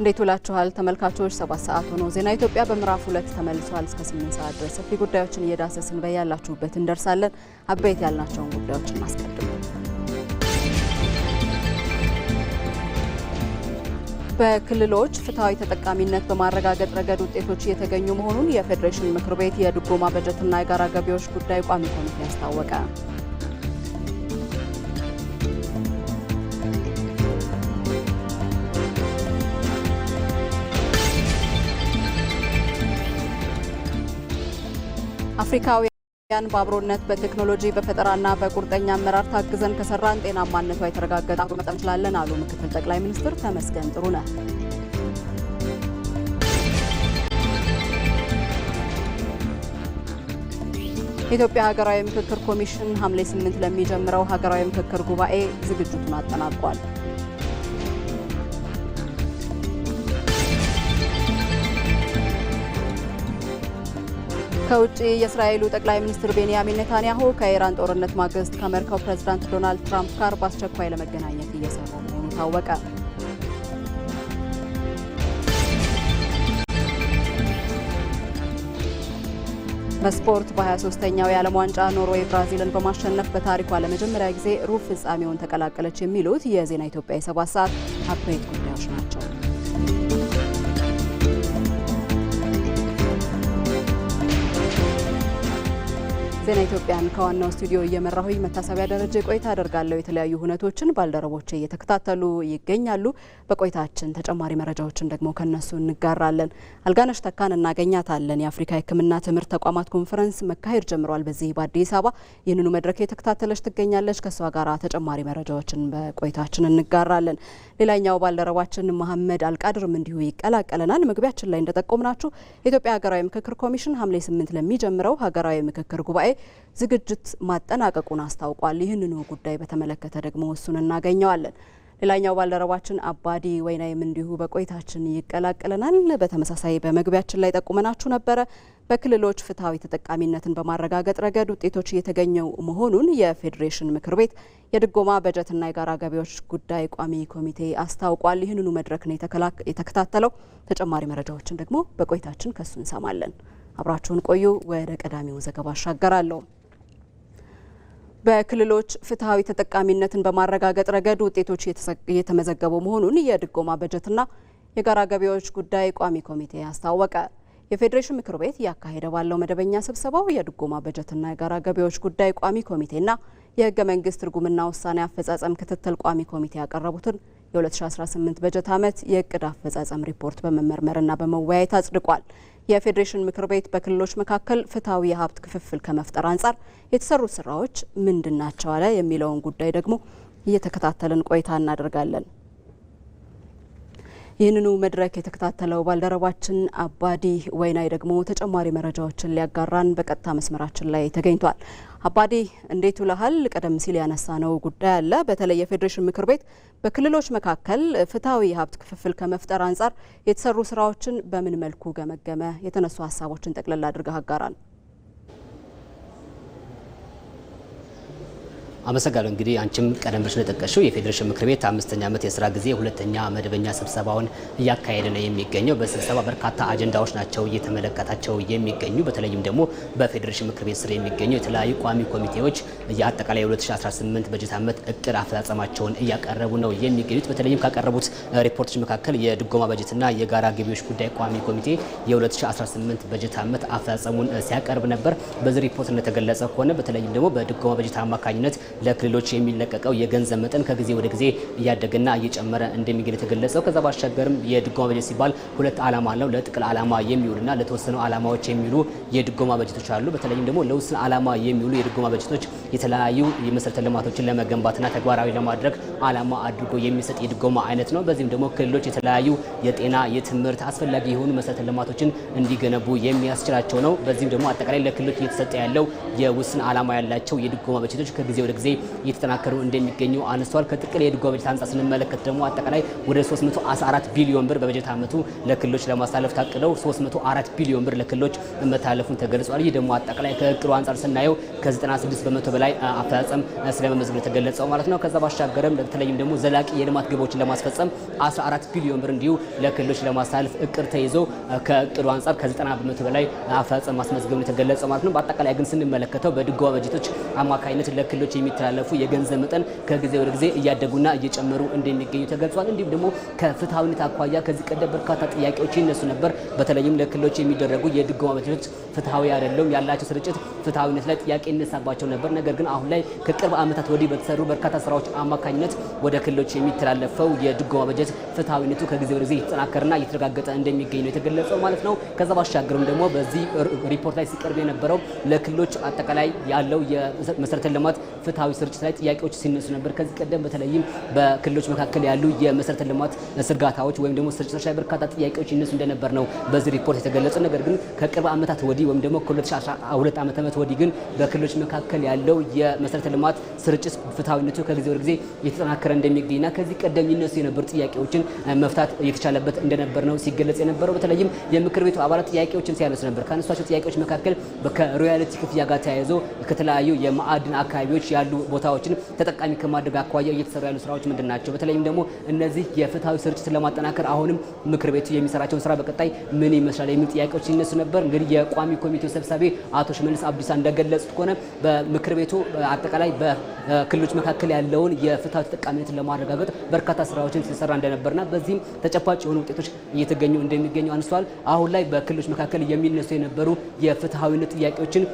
እንዴት ውላችኋል ተመልካቾች? 7 ሰዓት ሆኖ ዜና ኢትዮጵያ በምዕራፍ 2 ተመልሷል። እስከ 8 ሰዓት ድረስ ሰፊ ጉዳዮችን እየዳሰስን በያላችሁበት እንደርሳለን። አበይት ያልናቸውን ጉዳዮች እናስቀድም። በክልሎች ፍትሃዊ ተጠቃሚነት በማረጋገጥ ረገድ ውጤቶች እየተገኙ መሆኑን የፌዴሬሽን ምክር ቤት የድጎማ በጀትና የጋራ ገቢዎች ጉዳይ ቋሚ ኮሚቴ አስታወቀ። አፍሪካውያን በአብሮነት በቴክኖሎጂ በፈጠራና በቁርጠኛ አመራር ታግዘን ከሰራን ጤናማነቷ የተረጋገጠ መጠን እንችላለን አሉ ምክትል ጠቅላይ ሚኒስትር ተመስገን ጥሩነህ። የኢትዮጵያ ሀገራዊ ምክክር ኮሚሽን ሐምሌ 8 ለሚጀምረው ሀገራዊ ምክክር ጉባኤ ዝግጅቱን አጠናቋል። ከውጪ የእስራኤሉ ጠቅላይ ሚኒስትር ቤንያሚን ኔታንያሁ ከኢራን ጦርነት ማግስት ከአሜሪካው ፕሬዝዳንት ዶናልድ ትራምፕ ጋር በአስቸኳይ ለመገናኘት እየሰሩ መሆኑ ታወቀ። በስፖርት በ23ኛው የዓለም ዋንጫ ኖርዌይ ብራዚልን በማሸነፍ በታሪኳ ለመጀመሪያ ጊዜ ሩብ ፍጻሜውን ተቀላቀለች። የሚሉት የዜና ኢትዮጵያ የ7 ሰዓት አበይት ጉዳዮች ናቸው። ዜና ኢትዮጵያን ከዋናው ስቱዲዮ እየመራሁኝ መታሰቢያ ደረጃ ቆይታ አደርጋለሁ። የተለያዩ ሁነቶችን ባልደረቦቼ እየተከታተሉ ይገኛሉ። በቆይታችን ተጨማሪ መረጃዎችን ደግሞ ከነሱ እንጋራለን። አልጋነሽ ተካን እናገኛታለን። የአፍሪካ ሕክምና ትምህርት ተቋማት ኮንፈረንስ መካሄድ ጀምሯል በዚህ በአዲስ አበባ። ይህንኑ መድረክ የተከታተለች ትገኛለች። ከሷ ጋር ተጨማሪ መረጃዎችን በቆይታችን እንጋራለን። ሌላኛው ባልደረባችን መሐመድ አልቃድርም እንዲሁ ይቀላቀለናል። መግቢያችን ላይ እንደጠቆምናችሁ የኢትዮጵያ ሀገራዊ ምክክር ኮሚሽን ሐምሌ 8 ለሚጀምረው ሀገራዊ ምክክር ጉባኤ ዝግጅት ማጠናቀቁን አስታውቋል። ይህንኑ ጉዳይ በተመለከተ ደግሞ እሱን እናገኘዋለን። ሌላኛው ባልደረባችን አባዲ ወይናይም እንዲሁ በቆይታችን ይቀላቀለናል። በተመሳሳይ በመግቢያችን ላይ ጠቁመናችሁ ነበረ። በክልሎች ፍትሃዊ ተጠቃሚነትን በማረጋገጥ ረገድ ውጤቶች እየተገኘው መሆኑን የፌዴሬሽን ምክር ቤት የድጎማ በጀትና የጋራ ገቢዎች ጉዳይ ቋሚ ኮሚቴ አስታውቋል። ይህንኑ መድረክ ነው የተከታተለው። ተጨማሪ መረጃዎችን ደግሞ በቆይታችን ከሱ እንሰማለን። አብራችሁን ቆዩ። ወደ ቀዳሚው ዘገባ አሻገራለሁ። በክልሎች ፍትሃዊ ተጠቃሚነትን በማረጋገጥ ረገድ ውጤቶች እየተመዘገቡ መሆኑን የድጎማ በጀትና የጋራ ገቢዎች ጉዳይ ቋሚ ኮሚቴ አስታወቀ። የፌዴሬሽን ምክር ቤት ያካሄደ ባለው መደበኛ ስብሰባው የድጎማ በጀትና የጋራ ገቢዎች ጉዳይ ቋሚ ኮሚቴና የሕገ መንግስት ትርጉምና ውሳኔ አፈጻጸም ክትትል ቋሚ ኮሚቴ ያቀረቡትን የ2018 በጀት ዓመት የእቅድ አፈጻጸም ሪፖርት በመመርመርና በመወያየት አጽድቋል። የፌዴሬሽን ምክር ቤት በክልሎች መካከል ፍትሃዊ የሀብት ክፍፍል ከመፍጠር አንጻር የተሰሩ ስራዎች ምንድናቸው አለ የሚለውን ጉዳይ ደግሞ እየተከታተልን ቆይታ እናደርጋለን። ይህንኑ መድረክ የተከታተለው ባልደረባችን አባዲ ወይናይ ደግሞ ተጨማሪ መረጃዎችን ሊያጋራን በቀጥታ መስመራችን ላይ ተገኝቷል። አባዲ እንዴት ውለሃል? ቀደም ሲል ያነሳነው ጉዳይ አለ። በተለይ የፌዴሬሽን ምክር ቤት በክልሎች መካከል ፍትሃዊ የሀብት ክፍፍል ከመፍጠር አንጻር የተሰሩ ስራዎችን በምን መልኩ ገመገመ? የተነሱ ሀሳቦችን ጠቅለል አድርገህ አጋራን። አመሰግናለሁ። እንግዲህ አንቺም ቀደም ብለሽ እንደጠቀሽው የፌዴሬሽን ምክር ቤት 5ኛ ዓመት የስራ ጊዜ ሁለተኛ መደበኛ ስብሰባውን እያካሄደ ነው የሚገኘው። በስብሰባ በርካታ አጀንዳዎች ናቸው እየተመለከታቸው የሚገኙ። በተለይም ደግሞ በፌዴሬሽን ምክር ቤት ስር የሚገኙ የተለያዩ ቋሚ ኮሚቴዎች የአጠቃላይ 2018 በጀት ዓመት እቅድ አፈጻጸማቸውን እያቀረቡ ነው የሚገኙት። በተለይም ካቀረቡት ሪፖርቶች መካከል የድጎማ በጀትና የጋራ ገቢዎች ጉዳይ ቋሚ ኮሚቴ የ2018 በጀት ዓመት አፈጻጸሙን ሲያቀርብ ነበር። በዚህ ሪፖርት እንደተገለጸ ከሆነ በተለይም ደግሞ በድጎማ በጀት አማካኝነት ለክልሎች የሚለቀቀው የገንዘብ መጠን ከጊዜ ወደ ጊዜ እያደገና እየጨመረ እንደሚገኝ የተገለጸው። ከዛ ባሻገርም የድጎማ በጀት ሲባል ሁለት ዓላማ አለው። ለጥቅል ዓላማ የሚውልና ለተወሰኑ ዓላማዎች የሚውሉ የድጎማ በጀቶች አሉ። በተለይም ደግሞ ለውስን ዓላማ የሚውሉ የድጎማ በጀቶች የተለያዩ የመሰረተ ልማቶችን ለመገንባትና ተግባራዊ ለማድረግ ዓላማ አድርጎ የሚሰጥ የድጎማ አይነት ነው። በዚህም ደግሞ ክልሎች የተለያዩ የጤና፣ የትምህርት አስፈላጊ የሆኑ መሰረተ ልማቶችን እንዲገነቡ የሚያስችላቸው ነው። በዚህም ደግሞ አጠቃላይ ለክልሎች እየተሰጠ ያለው የውስን ዓላማ ያላቸው የድጎማ በጀቶች ከጊዜ ወደ ጊዜ ጊዜ እየተጠናከሩ እንደሚገኙ አነስተዋል። ከጥቅል የድጎማ በጀት አንጻር ስንመለከት ደግሞ አጠቃላይ ወደ 314 ቢሊዮን ብር በበጀት ዓመቱ ለክልሎች ለማሳለፍ ታቅደው 304 ቢሊዮን ብር ለክልሎች መታለፉን ተገልጿል። ይህ ደግሞ አጠቃላይ ከእቅዱ አንጻር ስናየው ከ96 በመቶ በላይ አፈጻጸም ስለመመዝገብ የተገለጸው ማለት ነው። ከዛ ባሻገርም በተለይም ደግሞ ዘላቂ የልማት ግቦችን ለማስፈጸም 14 ቢሊዮን ብር እንዲሁ ለክልሎች ለማሳለፍ እቅድ ተይዞ ከእቅዱ አንጻር ከ90 በመቶ በላይ አፈጻጸም ማስመዝገብ የተገለጸው ማለት ነው። በአጠቃላይ ግን ስንመለከተው በድጎማ በጀቶች አማካኝነት ለክልሎች የሚተላለፉ የገንዘብ መጠን ከጊዜ ወደ ጊዜ እያደጉና እየጨመሩ እንደሚገኙ ተገልጿል። እንዲሁም ደግሞ ከፍትሐዊነት አኳያ ከዚህ ቀደም በርካታ ጥያቄዎች ይነሱ ነበር። በተለይም ለክልሎች የሚደረጉ የድጎማ በጀቶች ፍትሐዊ አይደለም፣ ያላቸው ስርጭት ፍትሐዊነት ላይ ጥያቄ ይነሳባቸው ነበር። ነገር ግን አሁን ላይ ከቅርብ ዓመታት ወዲህ በተሰሩ በርካታ ስራዎች አማካኝነት ወደ ክልሎች የሚተላለፈው የድጎማ በጀት ፍትሐዊነቱ ከጊዜ ወደ ጊዜ እየተጠናከረና እየተረጋገጠ እንደሚገኝ ነው የተገለጸው ማለት ነው። ከዛ ባሻገርም ደግሞ በዚህ ሪፖርት ላይ ሲቀርብ የነበረው ለክልሎች አጠቃላይ ያለው የመሰረተ ልማት ፍትሐዊ ስርጭት ላይ ጥያቄዎች ሲነሱ ነበር። ከዚህ ቀደም በተለይም በክልሎች መካከል ያሉ የመሰረተ ልማት ዝርጋታዎች ወይም ደግሞ ስርጭቶች ላይ በርካታ ጥያቄዎች ይነሱ እንደነበር ነው በዚህ ሪፖርት የተገለጸው። ነገር ግን ከቅርብ ዓመታት ወዲህ ወይም ደግሞ ከ2012 ዓመተ ምህረት ወዲህ ግን በክልሎች መካከል ያለው የመሰረተ ልማት ስርጭት ፍትሐዊነቱ ከጊዜ ወደ ጊዜ እየተጠናከረ እንደሚገኝና ከዚህ ቀደም ይነሱ የነበሩ ጥያቄዎችን መፍታት እየተቻለበት እንደነበር ነው ሲገለጽ የነበረው። በተለይም የምክር ቤቱ አባላት ጥያቄዎችን ሲያነሱ ነበር። ካነሷቸው ጥያቄዎች መካከል ከሮያልቲ ክፍያ ጋር ተያይዞ ከተለያዩ የማዕድን አካባቢዎች ያሉ ቦታዎችን ተጠቃሚ ከማድረግ አኳያ እየተሰሩ ያሉ ስራዎች ምንድን ናቸው? በተለይም ደግሞ እነዚህ የፍትሐዊ ስርጭትን ለማጠናከር አሁንም ምክር ቤቱ የሚሰራቸውን ስራ በቀጣይ ምን ይመስላል የሚሉ ጥያቄዎች ሲነሱ ነበር። እንግዲህ የቋሚ ኮሚቴው ሰብሳቢ አቶ ሽመልስ አብዲሳ እንደገለጹት ከሆነ በምክር ቤቱ አጠቃላይ በክልሎች መካከል ያለውን የፍትሐዊ ተጠቃሚነትን ለማረጋገጥ በርካታ ስራዎችን ሲሰራ እንደነበርና በዚህም ተጨባጭ የሆኑ ውጤቶች እየተገኙ እንደሚገኙ አንስተዋል። አሁን ላይ በክልሎች መካከል የሚነሱ የነበሩ የፍትሐዊነት ጥያቄዎችን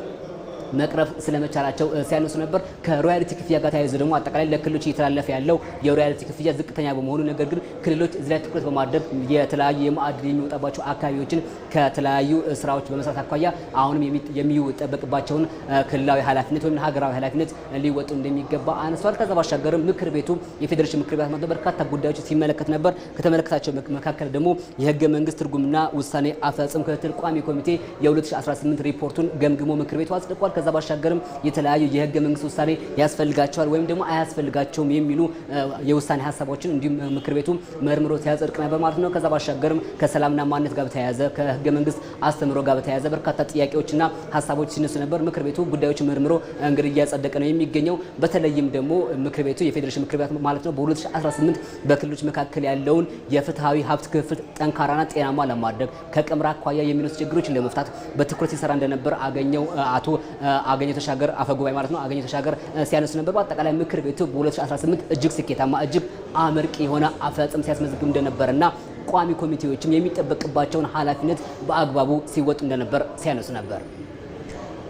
መቅረፍ ስለመቻላቸው ሲያነሱ ነበር። ከሮያልቲ ክፍያ ጋር ተያይዞ ደግሞ አጠቃላይ ለክልሎች እየተላለፈ ያለው የሮያልቲ ክፍያ ዝቅተኛ በመሆኑ ነገር ግን ክልሎች እዚህ ላይ ትኩረት በማድረግ የተለያዩ የማዕድን የሚወጣባቸው አካባቢዎችን ከተለያዩ ስራዎች በመስራት አኳያ አሁንም የሚጠበቅባቸውን ክልላዊ ኃላፊነት ወይም ሀገራዊ ኃላፊነት ሊወጡ እንደሚገባ አነሷል። ከዛ ባሻገርም ምክር ቤቱ የፌዴሬሽን ምክር ቤት ማለት በርካታ ጉዳዮች ሲመለከት ነበር። ከተመለከታቸው መካከል ደግሞ የህገ መንግስት ትርጉምና ውሳኔ አፈጻጸም ክትትል ቋሚ ኮሚቴ የ2018 ሪፖርቱን ገምግሞ ምክር ቤቱ አጽድቋል። ከዛ ባሻገርም የተለያዩ የህገ መንግስት ውሳኔ ያስፈልጋቸዋል ወይም ደግሞ አያስፈልጋቸውም የሚሉ የውሳኔ ሀሳቦችን እንዲሁም ምክር ቤቱ መርምሮ ሲያጸድቅ ነበር ማለት ነው። ከዛ ባሻገርም ከሰላምና ማንነት ጋር በተያያዘ ከህገ መንግስት አስተምሮ ጋር በተያያዘ በርካታ ጥያቄዎችና ሀሳቦች ሲነሱ ነበር። ምክር ቤቱ ጉዳዮችን መርምሮ እንግዲህ እያጸደቀ ነው የሚገኘው። በተለይም ደግሞ ምክር ቤቱ የፌዴሬሽን ምክር ቤት ማለት ነው በ2018 በክልሎች መካከል ያለውን የፍትሐዊ ሀብት ክፍል ጠንካራና ጤናማ ለማድረግ ከቀምራ አኳያ የሚነሱ ችግሮችን ለመፍታት በትኩረት ሲሰራ እንደነበር አገኘሁ ተሻገር አፈጉባኤ ማለት ነው አገኘሁ ተሻገር ሲያነሱ ነበር። በአጠቃላይ ምክር ቤቱ በ2018 እጅግ ስኬታማ እጅግ አመርቂ የሆነ አፈጻጸም ሲያስመዘግብ እንደነበርና ቋሚ ኮሚቴዎችም የሚጠበቅባቸውን ኃላፊነት በአግባቡ ሲወጡ እንደነበር ሲያነሱ ነበር።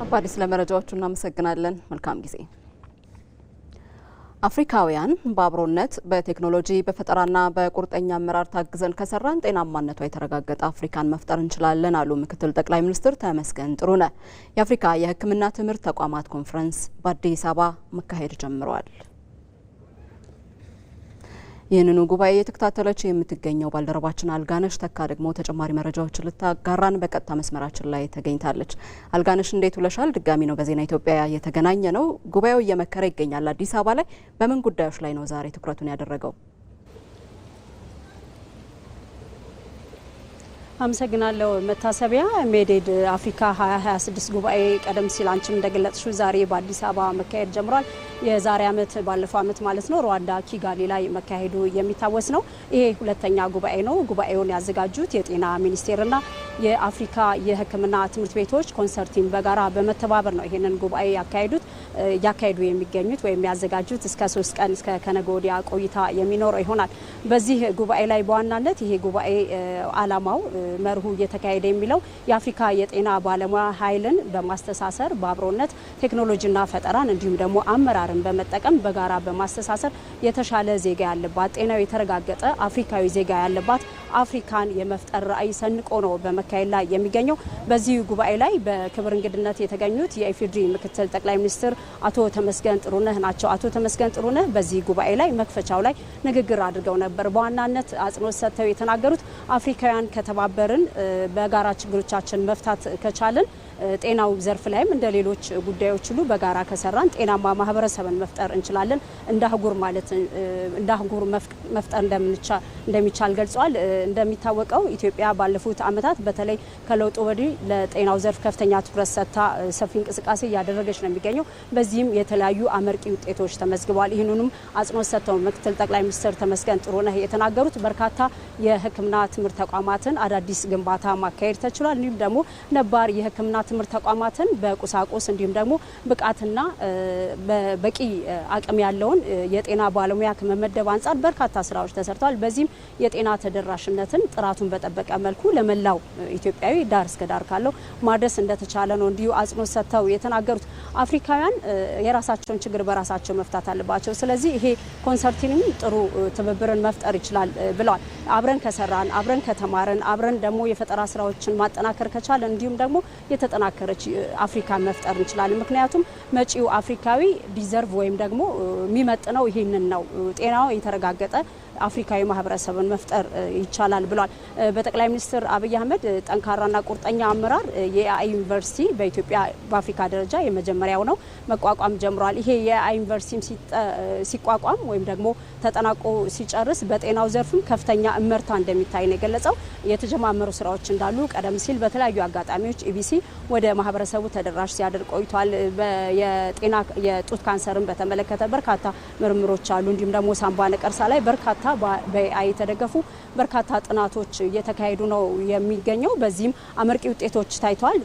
አባዲስ ለመረጃዎቹ እናመሰግናለን። መልካም ጊዜ። አፍሪካውያን በአብሮነት በቴክኖሎጂ በፈጠራና በቁርጠኛ አመራር ታግዘን ከሰራን ጤናማነቷ የተረጋገጠ አፍሪካን መፍጠር እንችላለን አሉ ምክትል ጠቅላይ ሚኒስትር ተመስገን ጥሩነህ። የአፍሪካ የሕክምና ትምህርት ተቋማት ኮንፈረንስ በአዲስ አበባ መካሄድ ጀምሯል። ይህንኑ ጉባኤ የተከታተለች የምትገኘው ባልደረባችን አልጋነሽ ተካ ደግሞ ተጨማሪ መረጃዎችን ልታጋራን በቀጥታ መስመራችን ላይ ተገኝታለች። አልጋነሽ እንዴት ውለሻል? ድጋሚ ነው በዜና ኢትዮጵያ የተገናኘ ነው። ጉባኤው እየመከረ ይገኛል አዲስ አበባ ላይ። በምን ጉዳዮች ላይ ነው ዛሬ ትኩረቱን ያደረገው? አመሰግናለሁ መታሰቢያ። ሜዴድ አፍሪካ 2026 ጉባኤ ቀደም ሲል አንቺም እንደገለጽሽው ዛሬ በአዲስ አበባ መካሄድ ጀምሯል። የዛሬ ዓመት ባለፈው ዓመት ማለት ነው ሩዋንዳ ኪጋሊ ላይ መካሄዱ የሚታወስ ነው። ይሄ ሁለተኛ ጉባኤ ነው። ጉባኤውን ያዘጋጁት የጤና ሚኒስቴርና የአፍሪካ የሕክምና ትምህርት ቤቶች ኮንሰርቲም በጋራ በመተባበር ነው ይሄንን ጉባኤ እያካሄዱ የሚገኙት ወይም ያዘጋጁት። እስከ 3 ቀን እስከ ከነገ ወዲያ ቆይታ የሚኖረው ይሆናል። በዚህ ጉባኤ ላይ በዋናነት ይሄ ጉባኤ ዓላማው መርሁ እየተካሄደ የሚለው የአፍሪካ የጤና ባለሙያ ኃይልን በማስተሳሰር በአብሮነት ቴክኖሎጂና ፈጠራን እንዲሁም ደግሞ አመራርን በመጠቀም በጋራ በማስተሳሰር የተሻለ ዜጋ ያለባት ጤናው የተረጋገጠ አፍሪካዊ ዜጋ ያለባት አፍሪካን የመፍጠር ራዕይ ሰንቆ ነው በመካሄድ ላይ የሚገኘው። በዚህ ጉባኤ ላይ በክብር እንግድነት የተገኙት የኢፌዴሪ ምክትል ጠቅላይ ሚኒስትር አቶ ተመስገን ጥሩነህ ናቸው። አቶ ተመስገን ጥሩነህ በዚህ ጉባኤ ላይ መክፈቻው ላይ ንግግር አድርገው ነበር። በዋናነት አጽንኦት ሰጥተው የተናገሩት አፍሪካውያን ከተባበርን በጋራ ችግሮቻችን መፍታት ከቻልን ጤናው ዘርፍ ላይም እንደ ሌሎች ጉዳዮች ሁሉ በጋራ ከሰራን ጤናማ ማህበረሰብን መፍጠር እንችላለን። እንደ አህጉር መፍጠር እንደሚቻል ገልጿል። እንደሚታወቀው ኢትዮጵያ ባለፉት ዓመታት በተለይ ከለውጡ ወዲህ ለጤናው ዘርፍ ከፍተኛ ትኩረት ሰጥታ ሰፊ እንቅስቃሴ እያደረገች ነው የሚገኘው። በዚህም የተለያዩ አመርቂ ውጤቶች ተመዝግበዋል። ይህንንም አጽንኦት ሰጥተው ምክትል ጠቅላይ ሚኒስትር ተመስገን ጥሩነህ የተናገሩት በርካታ የሕክምና ትምህርት ተቋማትን አዳዲስ ግንባታ ማካሄድ ተችሏል። እንዲሁም ደግሞ ነባር የሕክምና ትምህርት ተቋማትን በቁሳቁስ እንዲሁም ደግሞ ብቃትና በቂ አቅም ያለውን የጤና ባለሙያ ከመመደብ አንጻር በርካታ ስራዎች ተሰርተዋል። በዚህም የጤና ተደራሽነትን ጥራቱን በጠበቀ መልኩ ለመላው ኢትዮጵያዊ ዳር እስከ ዳር ካለው ማድረስ እንደተቻለ ነው እንዲሁ አጽንኦት ሰጥተው የተናገሩት። አፍሪካውያን የራሳቸውን ችግር በራሳቸው መፍታት አለባቸው። ስለዚህ ይሄ ኮንሰርቲንም ጥሩ ትብብርን መፍጠር ይችላል ብለዋል። አብረን ከሰራን፣ አብረን ከተማረን፣ አብረን ደግሞ የፈጠራ ስራዎችን ማጠናከር ከቻለን እንዲሁም ደግሞ የተጠናከረች አፍሪካን መፍጠር እንችላለን። ምክንያቱም መጪው አፍሪካዊ ዲዘርቭ ወይም ደግሞ የሚመጥነው ይህንን ነው። ጤናው የተረጋገጠ አፍሪካዊ ማህበረሰብን መፍጠር ይቻላል ብሏል። በጠቅላይ ሚኒስትር አብይ አህመድ ጠንካራና ቁርጠኛ አመራር የኤአይ ዩኒቨርሲቲ በኢትዮጵያ በአፍሪካ ደረጃ የመጀመሪያው ነው መቋቋም ጀምሯል። ይሄ የኤአይ ዩኒቨርሲቲ ሲቋቋም ወይም ደግሞ ተጠናቆ ሲጨርስ በጤናው ዘርፍም ከፍተኛ እመርታ እንደሚታይ ነው የገለጸው። የተጀማመሩ ስራዎች እንዳሉ ቀደም ሲል በተለያዩ አጋጣሚዎች ኢቢሲ ወደ ማህበረሰቡ ተደራሽ ሲያደርግ ቆይቷል። የጡት ካንሰርን በተመለከተ በርካታ ምርምሮች አሉ። እንዲሁም ደግሞ ሳምባ ነቀርሳ ላይ በርካታ በኤአይ የተደገፉ በርካታ ጥናቶች እየተካሄዱ ነው የሚገኘው። በዚህም አመርቂ ውጤቶች ታይተዋል።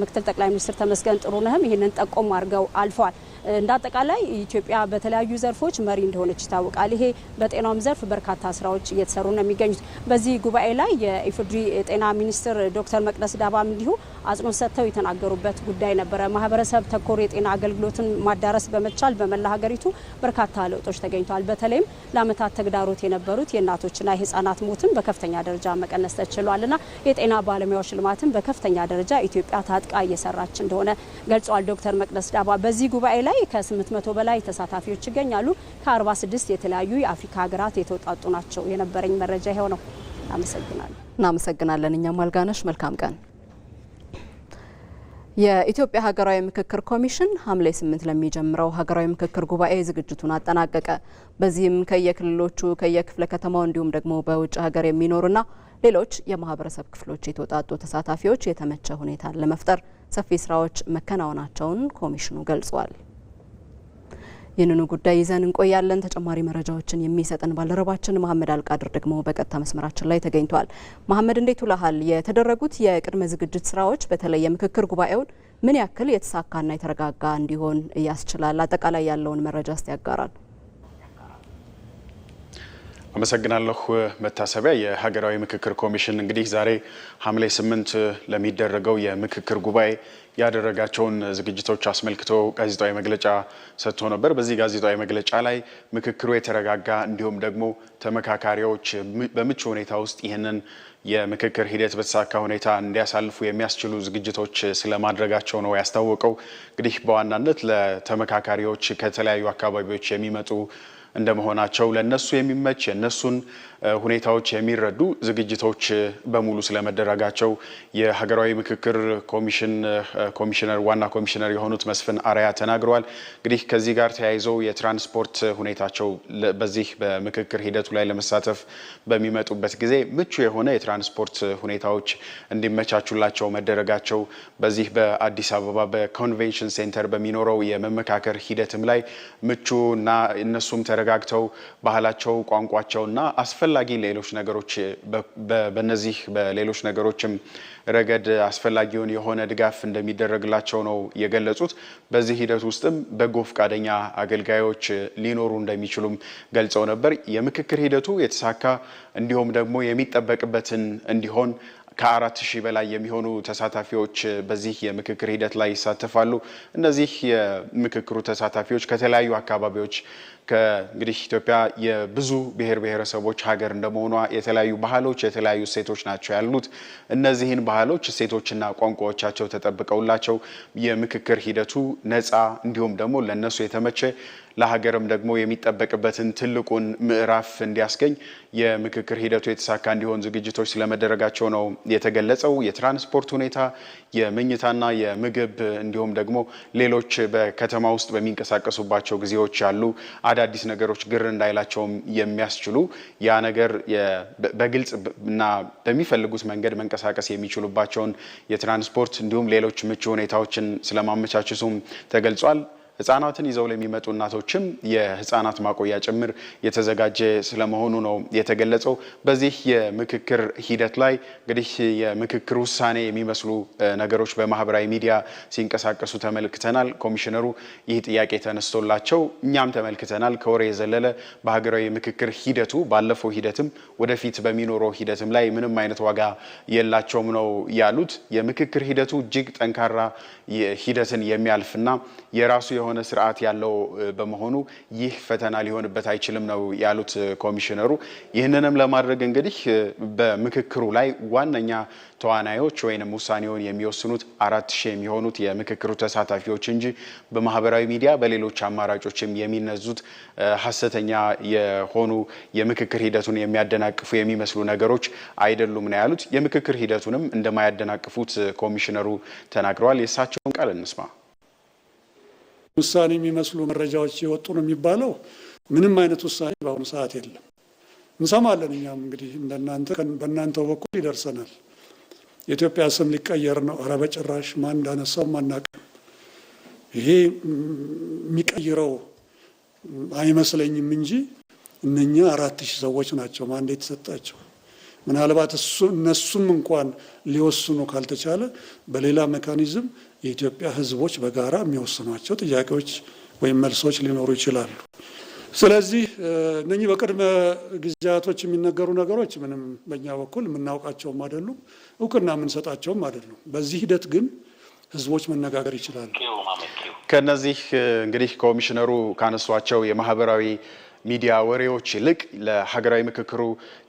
ምክትል ጠቅላይ ሚኒስትር ተመስገን ጥሩነህም ይህንን ጠቆም አድርገው አልፈዋል። እንደ አጠቃላይ ኢትዮጵያ በተለያዩ ዘርፎች መሪ እንደሆነች ይታወቃል። ይሄ በጤናውም ዘርፍ በርካታ ስራዎች እየተሰሩ ነው የሚገኙት። በዚህ ጉባኤ ላይ የኢፌዴሪ ጤና ሚኒስትር ዶክተር መቅደስ ዳባም እንዲሁ አጽንኦት ሰጥተው የተናገሩበት ጉዳይ ነበረ። ማህበረሰብ ተኮር የጤና አገልግሎትን ማዳረስ በመቻል በመላ ሀገሪቱ በርካታ ለውጦች ተገኝተዋል። በተለይም ለዓመታት ተግዳሮት የነበሩት የእናቶችና የህፃናት ሞትን በከፍተኛ ደረጃ መቀነስ ተችሏልና የጤና ባለሙያዎች ልማትን በከፍተኛ ደረጃ ኢትዮጵያ ታጥቃ እየሰራች እንደሆነ ገልጸዋል ዶክተር መቅደስ ዳባ። በዚህ ጉባኤ ላይ ከ800 በላይ ተሳታፊዎች ይገኛሉ። ከ46 የተለያዩ የአፍሪካ ሀገራት የተውጣጡ ናቸው። የነበረኝ መረጃ ይሄው ነው። አመሰግናለሁ። እናመሰግናለን። እኛም አልጋነሽ መልካም ቀን። የኢትዮጵያ ሀገራዊ ምክክር ኮሚሽን ሐምሌ 8 ለሚጀምረው ሀገራዊ ምክክር ጉባኤ ዝግጅቱን አጠናቀቀ። በዚህም ከየክልሎቹ ከየክፍለ ከተማው እንዲሁም ደግሞ በውጭ ሀገር የሚኖሩና ሌሎች የማህበረሰብ ክፍሎች የተውጣጡ ተሳታፊዎች የተመቸ ሁኔታን ለመፍጠር ሰፊ ስራዎች መከናወናቸውን ኮሚሽኑ ገልጿል። ይህንኑ ጉዳይ ይዘን እንቆያለን። ተጨማሪ መረጃዎችን የሚሰጠን ባልደረባችን መሐመድ አልቃድር ደግሞ በቀጥታ መስመራችን ላይ ተገኝቷል። መሐመድ እንዴት ውለሃል? የተደረጉት የቅድመ ዝግጅት ስራዎች በተለይ የምክክር ጉባኤውን ምን ያክል የተሳካና የተረጋጋ እንዲሆን ያስችላል? አጠቃላይ ያለውን መረጃ እስቲ ያጋራል። አመሰግናለሁ መታሰቢያ። የሀገራዊ ምክክር ኮሚሽን እንግዲህ ዛሬ ሐምሌ 8 ለሚደረገው የምክክር ጉባኤ ያደረጋቸውን ዝግጅቶች አስመልክቶ ጋዜጣዊ መግለጫ ሰጥቶ ነበር። በዚህ ጋዜጣዊ መግለጫ ላይ ምክክሩ የተረጋጋ እንዲሁም ደግሞ ተመካካሪዎች በምቹ ሁኔታ ውስጥ ይህንን የምክክር ሂደት በተሳካ ሁኔታ እንዲያሳልፉ የሚያስችሉ ዝግጅቶች ስለማድረጋቸው ነው ያስታወቀው። እንግዲህ በዋናነት ለተመካካሪዎች ከተለያዩ አካባቢዎች የሚመጡ እንደመሆናቸው ለነሱ የሚመች የነሱን ሁኔታዎች የሚረዱ ዝግጅቶች በሙሉ ስለመደረጋቸው የሀገራዊ ምክክር ኮሚሽነር ዋና ኮሚሽነር የሆኑት መስፍን አርአያ ተናግረዋል። እንግዲህ ከዚህ ጋር ተያይዘው የትራንስፖርት ሁኔታቸው በዚህ በምክክር ሂደቱ ላይ ለመሳተፍ በሚመጡበት ጊዜ ምቹ የሆነ የትራንስፖርት ሁኔታዎች እንዲመቻቹላቸው መደረጋቸው በዚህ በአዲስ አበባ በኮንቬንሽን ሴንተር በሚኖረው የመመካከር ሂደትም ላይ ምቹና እነሱም ተረጋግተው ባህላቸው፣ ቋንቋቸውና አስፈላጊ ሌሎች ነገሮች በነዚህ በሌሎች ነገሮችም ረገድ አስፈላጊውን የሆነ ድጋፍ እንደሚደረግላቸው ነው የገለጹት። በዚህ ሂደት ውስጥም በጎ ፈቃደኛ አገልጋዮች ሊኖሩ እንደሚችሉም ገልጸው ነበር። የምክክር ሂደቱ የተሳካ እንዲሁም ደግሞ የሚጠበቅበትን እንዲሆን ከ4000 በላይ የሚሆኑ ተሳታፊዎች በዚህ የምክክር ሂደት ላይ ይሳተፋሉ። እነዚህ የምክክሩ ተሳታፊዎች ከተለያዩ አካባቢዎች እንግዲህ ኢትዮጵያ የብዙ ብሔር ብሔረሰቦች ሀገር እንደመሆኗ የተለያዩ ባህሎች፣ የተለያዩ እሴቶች ናቸው ያሉት። እነዚህን ባህሎች እሴቶችና ቋንቋዎቻቸው ተጠብቀውላቸው የምክክር ሂደቱ ነፃ እንዲሁም ደግሞ ለነሱ የተመቸ ለሀገርም ደግሞ የሚጠበቅበትን ትልቁን ምዕራፍ እንዲያስገኝ የምክክር ሂደቱ የተሳካ እንዲሆን ዝግጅቶች ስለመደረጋቸው ነው የተገለጸው። የትራንስፖርት ሁኔታ፣ የመኝታና የምግብ እንዲሁም ደግሞ ሌሎች በከተማ ውስጥ በሚንቀሳቀሱባቸው ጊዜዎች ያሉ አዳዲስ ነገሮች ግር እንዳይላቸውም የሚያስችሉ ያ ነገር በግልጽ እና በሚፈልጉት መንገድ መንቀሳቀስ የሚችሉባቸውን የትራንስፖርት እንዲሁም ሌሎች ምቹ ሁኔታዎችን ስለማመቻቸቱም ተገልጿል። ህፃናትን ይዘው ለሚመጡ እናቶችም የህፃናት ማቆያ ጭምር የተዘጋጀ ስለመሆኑ ነው የተገለጸው። በዚህ የምክክር ሂደት ላይ እንግዲህ የምክክር ውሳኔ የሚመስሉ ነገሮች በማህበራዊ ሚዲያ ሲንቀሳቀሱ ተመልክተናል። ኮሚሽነሩ ይህ ጥያቄ ተነስቶላቸው እኛም ተመልክተናል። ከወሬ የዘለለ በሀገራዊ ምክክር ሂደቱ ባለፈው ሂደትም ወደፊት በሚኖረው ሂደትም ላይ ምንም አይነት ዋጋ የላቸውም ነው ያሉት። የምክክር ሂደቱ እጅግ ጠንካራ ሂደትን የሚያልፍና የራሱ የሆነ ስርዓት ያለው በመሆኑ ይህ ፈተና ሊሆንበት አይችልም ነው ያሉት ኮሚሽነሩ። ይህንንም ለማድረግ እንግዲህ በምክክሩ ላይ ዋነኛ ተዋናዮች ወይንም ውሳኔውን የሚወስኑት 4000 የሚሆኑት የምክክሩ ተሳታፊዎች እንጂ በማህበራዊ ሚዲያ በሌሎች አማራጮችም የሚነዙት ሐሰተኛ የሆኑ የምክክር ሂደቱን የሚያደናቅፉ የሚመስሉ ነገሮች አይደሉም ነው ያሉት። የምክክር ሂደቱንም እንደማያደናቅፉት ኮሚሽነሩ ተናግረዋል። የእሳቸውን ቃል እንስማ። ውሳኔ የሚመስሉ መረጃዎች የወጡ ነው የሚባለው። ምንም አይነት ውሳኔ በአሁኑ ሰዓት የለም። እንሰማለን። እኛም እንግዲህ በእናንተው በኩል ይደርሰናል። የኢትዮጵያ ስም ሊቀየር ነው። ኧረ በጭራሽ ማን እንዳነሳው አናውቅም። ይሄ የሚቀይረው አይመስለኝም እንጂ እነኛ 4000 ሰዎች ናቸው ማንዴት የተሰጣቸው። ምናልባት እነሱም እንኳን ሊወስኑ ካልተቻለ በሌላ ሜካኒዝም የኢትዮጵያ ሕዝቦች በጋራ የሚወስኗቸው ጥያቄዎች ወይም መልሶች ሊኖሩ ይችላሉ። ስለዚህ እነኚህ በቅድመ ጊዜያቶች የሚነገሩ ነገሮች ምንም በእኛ በኩል የምናውቃቸውም አይደሉም፣ እውቅና የምንሰጣቸውም አይደሉም። በዚህ ሂደት ግን ሕዝቦች መነጋገር ይችላሉ። ከነዚህ እንግዲህ ኮሚሽነሩ ካነሷቸው የማህበራዊ ሚዲያ ወሬዎች ይልቅ ለሀገራዊ ምክክሩ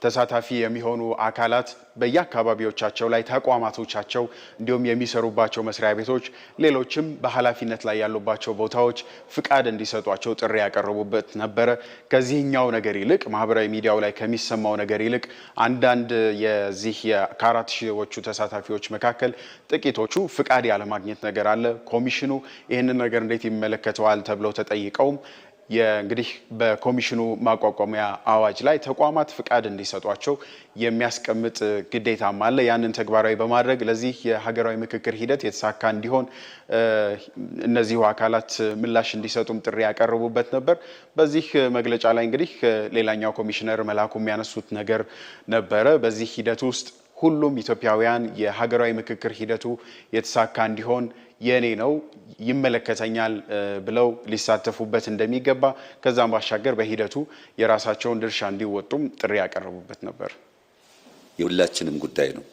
ተሳታፊ የሚሆኑ አካላት በየአካባቢዎቻቸው ላይ ተቋማቶቻቸው እንዲሁም የሚሰሩባቸው መስሪያ ቤቶች ሌሎችም በኃላፊነት ላይ ያሉባቸው ቦታዎች ፍቃድ እንዲሰጧቸው ጥሪ ያቀረቡበት ነበረ። ከዚህኛው ነገር ይልቅ ማህበራዊ ሚዲያው ላይ ከሚሰማው ነገር ይልቅ አንዳንድ የዚህ ከ4000ዎቹ ተሳታፊዎች መካከል ጥቂቶቹ ፍቃድ ያለማግኘት ነገር አለ። ኮሚሽኑ ይህንን ነገር እንዴት ይመለከተዋል ተብለው ተጠይቀውም እንግዲህ በኮሚሽኑ ማቋቋሚያ አዋጅ ላይ ተቋማት ፍቃድ እንዲሰጧቸው የሚያስቀምጥ ግዴታም አለ። ያንን ተግባራዊ በማድረግ ለዚህ የሀገራዊ ምክክር ሂደት የተሳካ እንዲሆን እነዚሁ አካላት ምላሽ እንዲሰጡም ጥሪ ያቀርቡበት ነበር። በዚህ መግለጫ ላይ እንግዲህ ሌላኛው ኮሚሽነር መላኩ የሚያነሱት ነገር ነበረ። በዚህ ሂደት ውስጥ ሁሉም ኢትዮጵያውያን የሀገራዊ ምክክር ሂደቱ የተሳካ እንዲሆን የኔ ነው ይመለከተኛል ብለው ሊሳተፉበት እንደሚገባ ከዛም ባሻገር በሂደቱ የራሳቸውን ድርሻ እንዲወጡም ጥሪ ያቀርቡበት ነበር። የሁላችንም ጉዳይ ነው።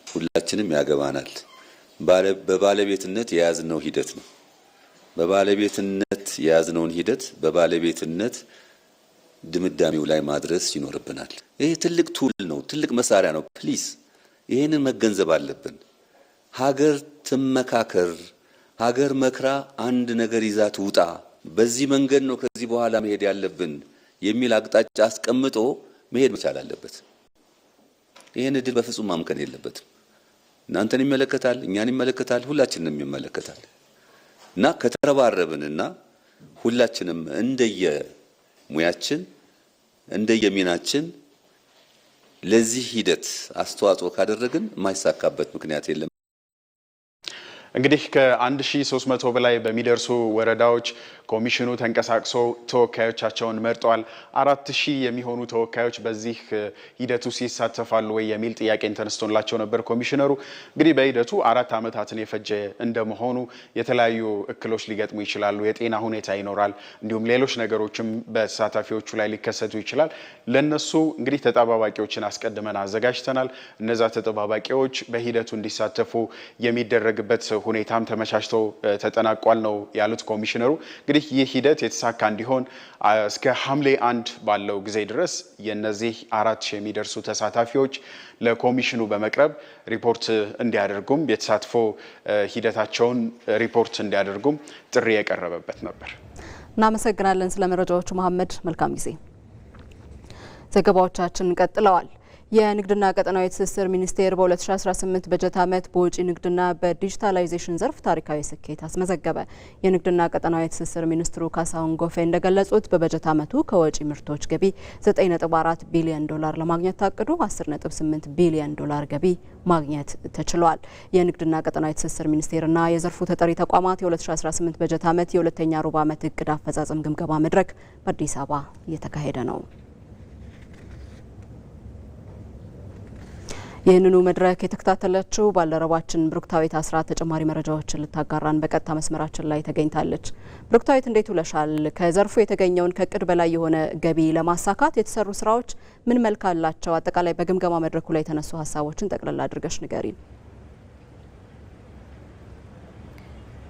ሁላችንም ያገባናል። በባለቤትነት የያዝነው ሂደት ነው። በባለቤትነት የያዝነውን ሂደት በባለቤትነት ድምዳሜው ላይ ማድረስ ይኖርብናል። ይሄ ትልቅ ቱል ነው፣ ትልቅ መሳሪያ ነው። ፕሊዝ ይሄንን መገንዘብ አለብን። ሀገር ትመካከር፣ ሀገር መክራ አንድ ነገር ይዛ ትውጣ፣ በዚህ መንገድ ነው ከዚህ በኋላ መሄድ ያለብን የሚል አቅጣጫ አስቀምጦ መሄድ መቻል አለበት። ይሄን እድል በፍጹም ማምከን የለበትም። እናንተን ይመለከታል፣ እኛን ይመለከታል፣ ሁላችንንም ይመለከታል እና ከተረባረብንና ሁላችንም እንደየ ሙያችን እንደየሚናችን ለዚህ ሂደት አስተዋጽኦ ካደረግን የማይሳካበት ምክንያት የለም። እንግዲህ ከ1300 በላይ በሚደርሱ ወረዳዎች ኮሚሽኑ ተንቀሳቅሶ ተወካዮቻቸውን መርጠዋል። 4000 የሚሆኑ ተወካዮች በዚህ ሂደቱ ሲሳተፋሉ ወይ የሚል ጥያቄን ተነስቶላቸው ነበር። ኮሚሽነሩ እንግዲህ በሂደቱ 4 ዓመታትን የፈጀ እንደመሆኑ የተለያዩ እክሎች ሊገጥሙ ይችላሉ። የጤና ሁኔታ ይኖራል፣ እንዲሁም ሌሎች ነገሮችም በተሳታፊዎቹ ላይ ሊከሰቱ ይችላል። ለነሱ እንግዲህ ተጠባባቂዎችን አስቀድመን አዘጋጅተናል። እነዛ ተጠባባቂዎች በሂደቱ እንዲሳተፉ የሚደረግበት ሁኔታም ተመቻችቶ ተጠናቋል ነው ያሉት ኮሚሽነሩ። እንግዲህ ይህ ሂደት የተሳካ እንዲሆን እስከ ሐምሌ 1 ባለው ጊዜ ድረስ የነዚህ 4000 የሚደርሱ ተሳታፊዎች ለኮሚሽኑ በመቅረብ ሪፖርት እንዲያደርጉም የተሳትፎ ሂደታቸውን ሪፖርት እንዲያደርጉም ጥሪ የቀረበበት ነበር። እናመሰግናለን ስለ መረጃዎቹ መሐመድ። መልካም ጊዜ። ዘገባዎቻችን ቀጥለዋል። የንግድና ቀጠናዊ ትስስር ሚኒስቴር በ2018 በጀት ዓመት በውጪ ንግድና በዲጂታላይዜሽን ዘርፍ ታሪካዊ ስኬት አስመዘገበ። የንግድና ቀጠናዊ ትስስር ሚኒስትሩ ካሳሁን ጎፌ እንደገለጹት በበጀት ዓመቱ ከወጪ ምርቶች ገቢ 9.4 ቢሊዮን ዶላር ለማግኘት ታቅዶ 10.8 ቢሊዮን ዶላር ገቢ ማግኘት ተችሏል። የንግድና ቀጠናዊ ትስስር ሚኒስቴርና የዘርፉ ተጠሪ ተቋማት የ2018 በጀት ዓመት የሁለተኛ ሩብ ዓመት እቅድ አፈጻጸም ግምገማ መድረክ በአዲስ አበባ እየተካሄደ ነው። ይህንኑ መድረክ የተከታተለችው ባልደረባችን ብሩክታዊት አስራት ተጨማሪ መረጃዎችን ልታጋራን በቀጥታ መስመራችን ላይ ተገኝታለች። ብሩክታዊት እንዴት ውለሻል? ከዘርፉ የተገኘውን ከእቅድ በላይ የሆነ ገቢ ለማሳካት የተሰሩ ስራዎች ምን መልክ አላቸው? አጠቃላይ በግምገማ መድረኩ ላይ የተነሱ ሀሳቦችን ጠቅላላ አድርገሽ ንገሪን።